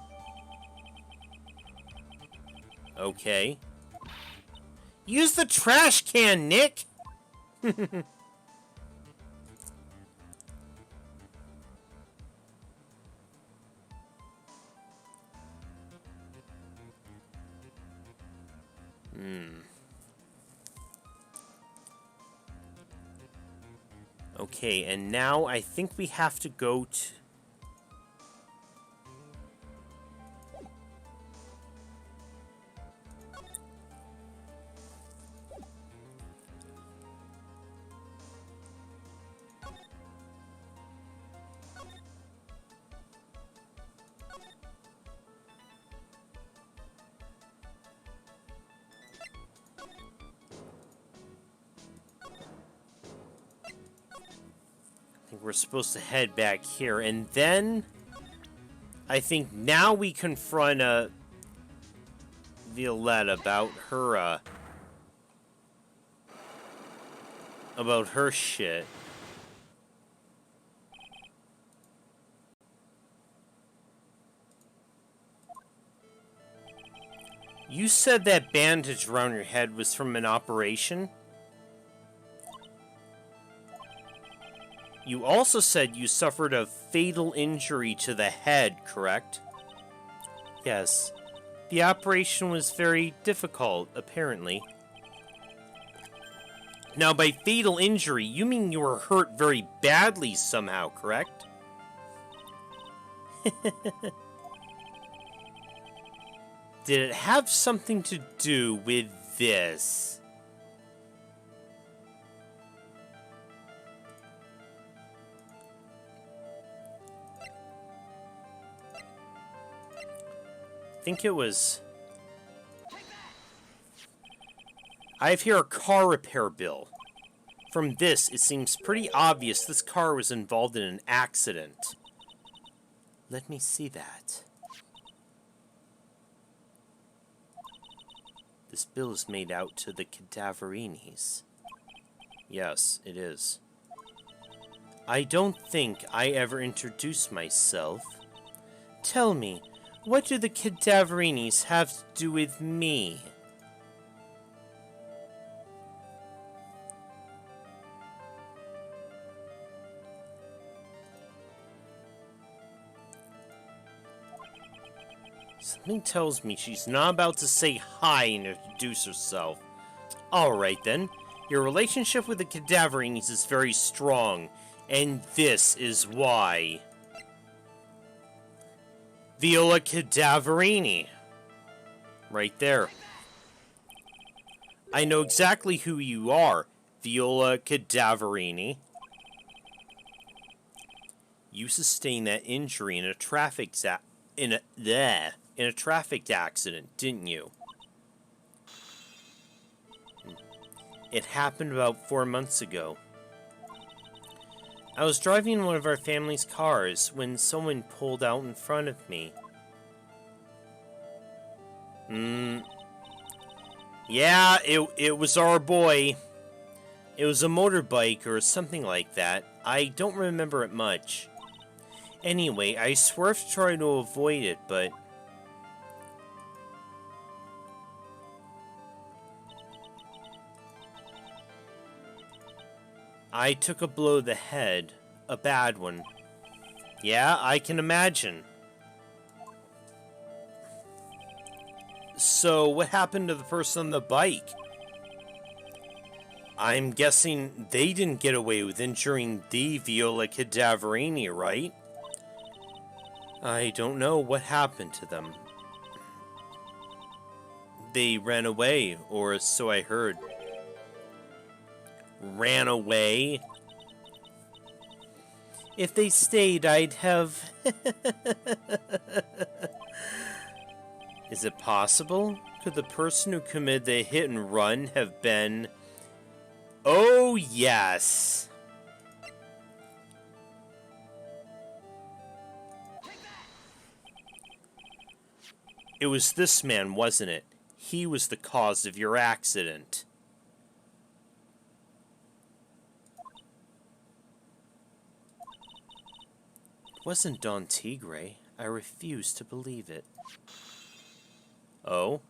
Okay. Use the trash can, Nick! Okay, and now I think we have to go to... We're supposed to head back here, and then I think now we confront Violette about her shit. You said that bandage around your head was from an operation? You also said you suffered a fatal injury to the head, correct? Yes. The operation was very difficult, apparently. Now, by fatal injury, you mean you were hurt very badly somehow, correct? Did it have something to do with this? I think it was... I have here a car repair bill. From this, it seems pretty obvious this car was involved in an accident. Let me see that. This bill is made out to the Cadaverinis. Yes, it is. I don't think I ever introduced myself. Tell me, what do the Cadaverinis have to do with me? Something tells me she's not about to say hi and introduce herself. Alright then, your relationship with the Cadaverinis is very strong, and this is why. Viola Cadaverini. Right there. I know exactly who you are, Viola Cadaverini. You sustained that injury in a traffic accident, didn't you? It happened about 4 months ago. I was driving one of our family's cars when someone pulled out in front of me. Yeah, it was our boy. It was a motorbike or something like that. I don't remember it much. Anyway, I swerved to try to avoid it, but... I took a blow to the head. A bad one. Yeah, I can imagine. So, what happened to the person on the bike? I'm guessing they didn't get away with injuring the Viola Cadaverini, right? I don't know what happened to them. They ran away, or so I heard. Ran away? If they stayed, I'd have... Is it possible? Could the person who committed the hit and run have been... Oh, yes. It was this man, wasn't it? He was the cause of your accident. It wasn't Don Tigre. I refuse to believe it. Oh?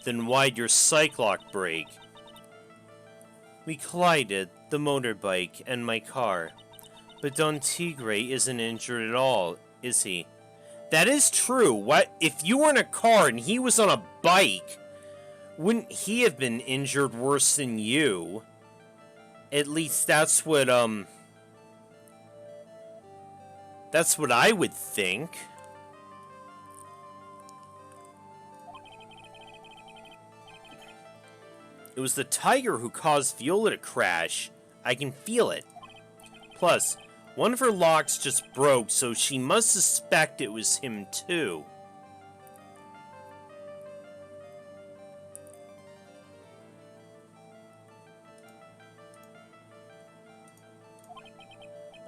Then why'd your Cyclock break? We collided, the motorbike and my car. But Don Tigre isn't injured at all, is he? That is true. What if you were in a car and he was on a bike? Wouldn't he have been injured worse than you? At least that's what I would think. It was the tiger who caused Viola to crash. I can feel it. Plus, one of her locks just broke, so she must suspect it was him too.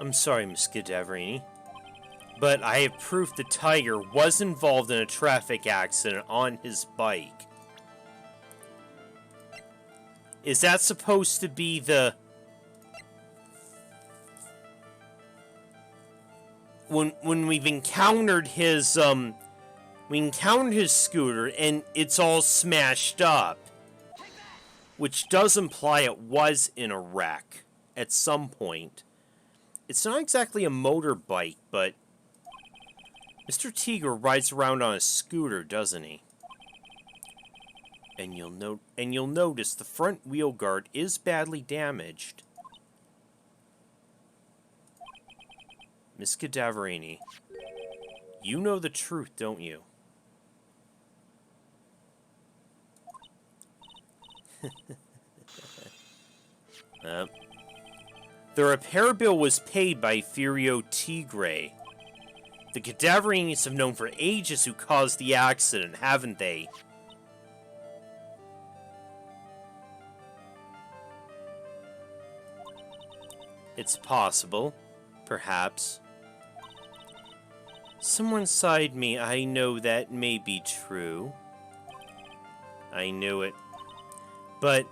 I'm sorry, Miss Cadaverini, but I have proof the tiger was involved in a traffic accident on his bike. Is that supposed to be the... When we've encountered his, we encountered his scooter and it's all smashed up. Which does imply it was in a wreck at some point. It's not exactly a motorbike, but Mr. Tigre rides around on a scooter, doesn't he? And you'll notice the front wheel guard is badly damaged. Miss Cadaverini, you know the truth, don't you? The repair bill was paid by Furio Tigre. The Cadaverinis have known for ages who caused the accident, haven't they? It's possible. Perhaps. Somewhere inside me, I know that may be true. I knew it. But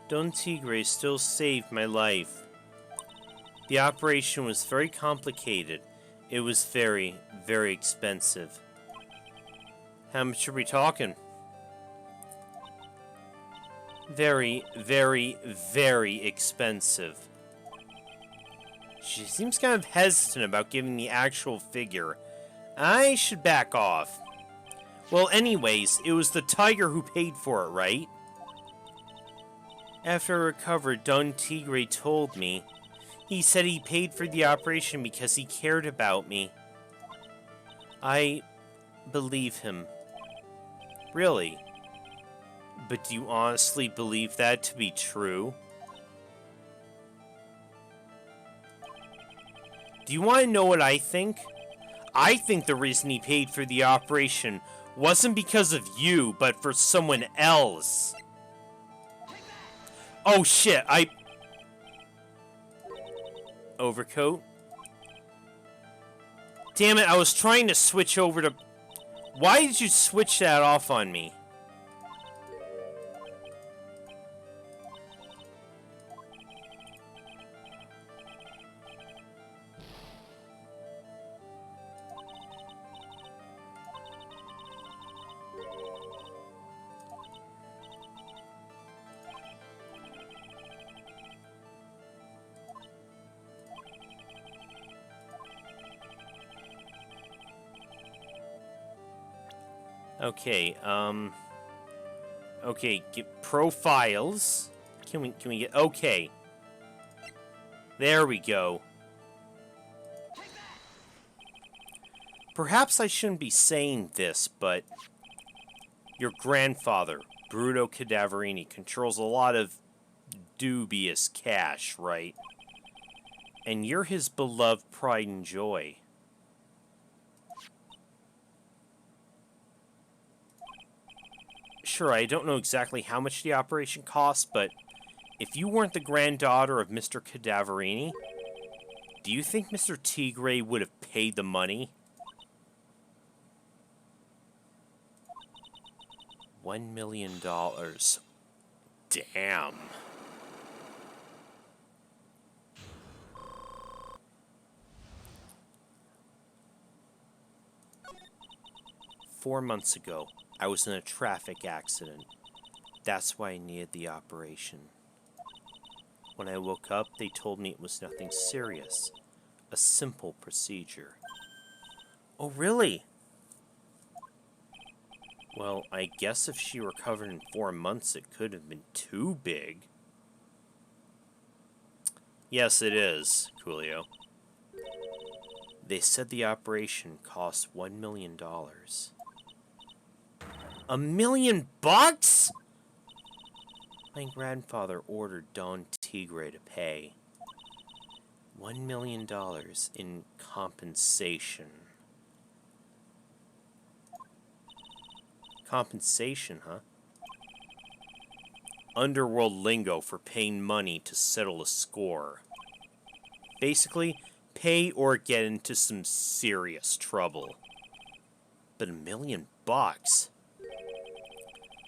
Don Tigre still saved my life. The operation was very complicated. It was very, very expensive. How much are we talking? Very, very, very expensive. She seems kind of hesitant about giving the actual figure. I should back off. Well, anyways, it was the tiger who paid for it, right? After I recovered, Don Tigre told me. He said he paid for the operation because he cared about me. I believe him. Really? But do you honestly believe that to be true? Do you want to know what I think? I think the reason he paid for the operation wasn't because of you, but for someone else. Oh shit, Overcoat? Damn it, I was trying to switch over to... Why did you switch that off on me? Okay, okay, get profiles. Can we get, okay. There we go. Perhaps I shouldn't be saying this, but your grandfather, Bruto Cadaverini, controls a lot of dubious cash, right? And you're his beloved pride and joy. Sure, I don't know exactly how much the operation cost, but if you weren't the granddaughter of Mr. Cadaverini, do you think Mr. Tigre would have paid the money? $1 million. Damn. "4 months ago, I was in a traffic accident. That's why I needed the operation. When I woke up, they told me it was nothing serious. A simple procedure." Oh, really? Well, I guess if she recovered in 4 months, it could have been too big. Yes, it is, Coolio. They said the operation cost $1 million. $1 million bucks? My grandfather ordered Don Tigre to pay $1 million in compensation. Compensation, huh? Underworld lingo for paying money to settle a score. Basically, pay or get into some serious trouble. But $1 million bucks?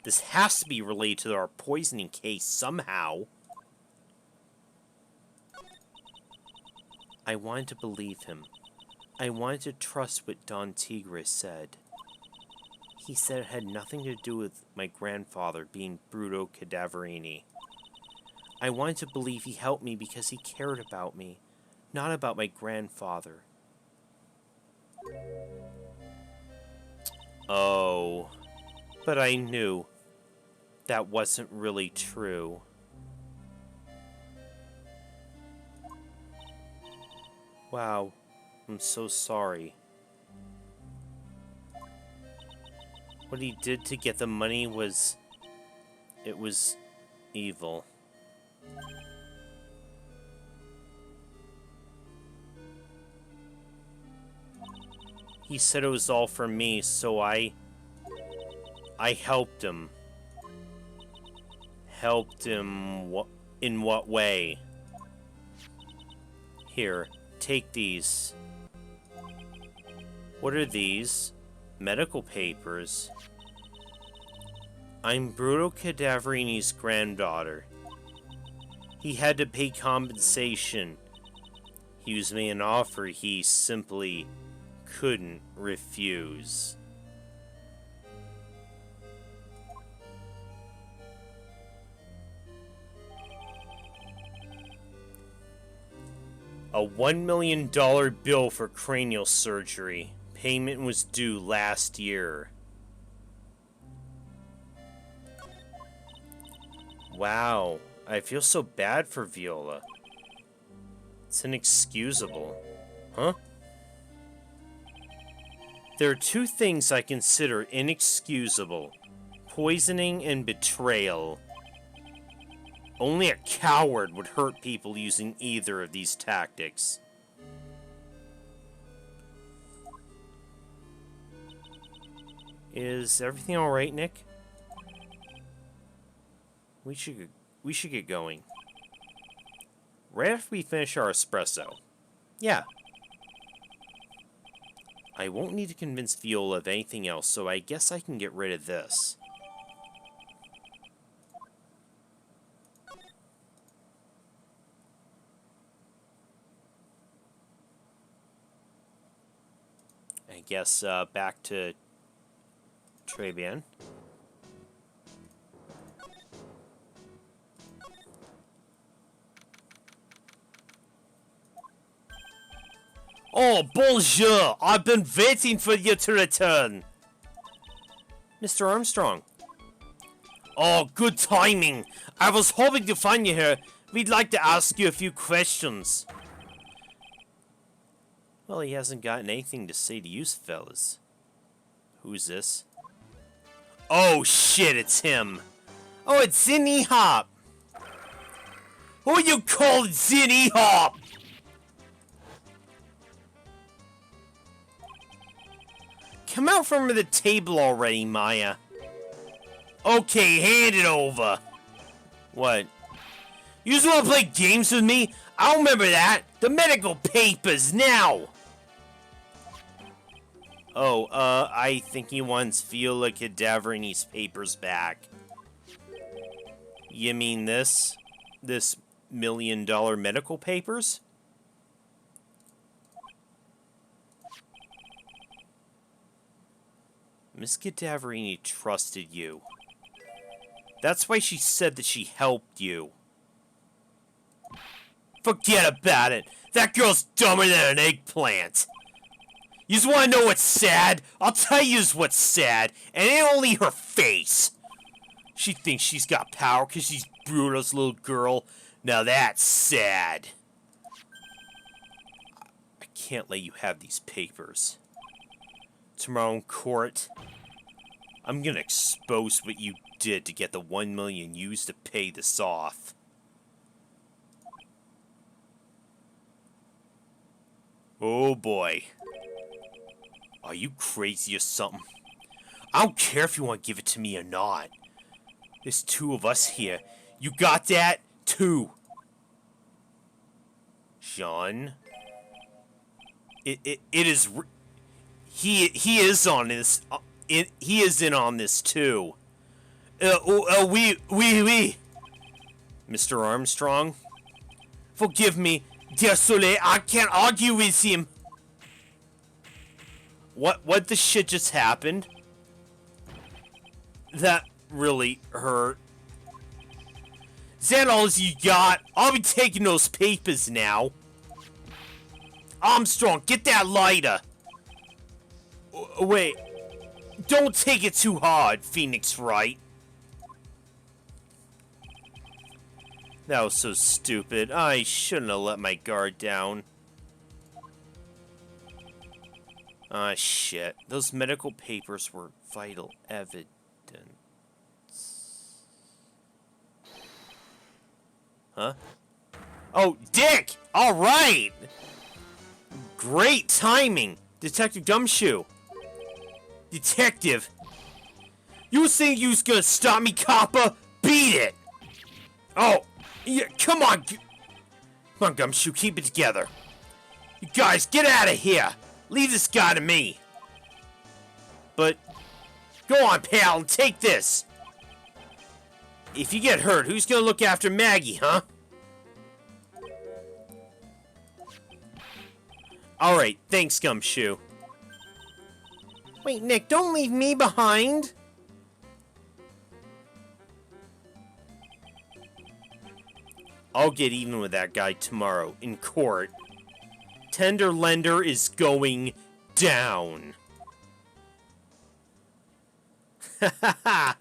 This has to be related to our poisoning case somehow. I wanted to believe him. I wanted to trust what Don Tigre said. He said it had nothing to do with my grandfather being Bruto Cadaverini. I wanted to believe he helped me because he cared about me, not about my grandfather. Oh, but I knew that wasn't really true. Wow, I'm so sorry. What he did to get the money was... it was evil. He said it was all for me, so I helped him. Helped him in what way? Here, take these. What are these? Medical papers. I'm Bruto Cadaverini's granddaughter. He had to pay compensation. He was made an offer he simply couldn't refuse. A $1 million bill for cranial surgery. Payment was due last year. Wow, I feel so bad for Viola. It's inexcusable. Huh? There are two things I consider inexcusable: poisoning and betrayal. Only a coward would hurt people using either of these tactics. Is everything alright, Nick? We should get going. Right after we finish our espresso. Yeah. I won't need to convince Viola of anything else, so I guess I can get rid of this. I guess back to Trebian. Oh, bonjour! I've been waiting for you to return! Mr. Armstrong. Oh, good timing. I was hoping to find you here. We'd like to ask you a few questions. Well, he hasn't got anything to say to you fellas. Who's this? Oh, shit, it's him. Oh, it's Zinny Hop. Who you call Zinny Hop? Come out from the table already, Maya. Okay, hand it over. What? You just want to play games with me? I'll remember that. The medical papers, now. Oh, I think he wants Viola Cadaverini's papers back. You mean this? This $1 million medical papers? Miss Cadaverini trusted you. That's why she said that she helped you. Forget about it. That girl's dumber than an eggplant. You just want to know what's sad? I'll tell you what's sad, and it ain't only her face. She thinks she's got power because she's Bruno's little girl. Now that's sad. I can't let you have these papers. Tomorrow in court, I'm gonna expose what you did to get the $1 million used to pay this off. Oh boy. Are you crazy or something? I don't care if you want to give it to me or not. There's two of us here. You got that? Two. Sean? It is... He is on this... he is in on this too. Oui. Mr. Armstrong? Forgive me, dear Soleil, I can't argue with him. What the shit just happened? That really hurt. Is that all you got? I'll be taking those papers now. Armstrong, get that lighter. Wait. Don't take it too hard, Phoenix Wright. That was so stupid. I shouldn't have let my guard down. Ah, shit. Those medical papers were vital evidence. Huh? Oh, Dick! Alright! Great timing! Detective Gumshoe. Detective! You think you was gonna stop me, copper? Beat it! Oh! Yeah, come on! Come on, Gumshoe, keep it together. You guys, get out of here! Leave this guy to me. But, go on, pal, and take this. If you get hurt, who's gonna look after Maggie, huh? Alright, thanks, Gumshoe. Wait, Nick, don't leave me behind. I'll get even with that guy tomorrow in court. Tender Lender is going down. Ha ha ha!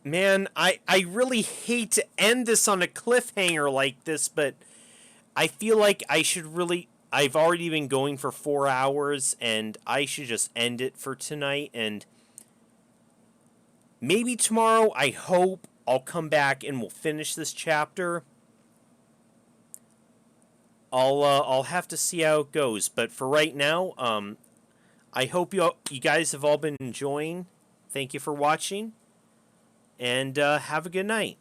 Man, I really hate to end this on a cliffhanger like this, but I feel like I should really... I've already been going for 4 hours, and I should just end it for tonight, and maybe tomorrow, I hope, I'll come back and we'll finish this chapter. I'll have to see how it goes, but for right now, I hope you guys have all been enjoying. Thank you for watching. And have a good night.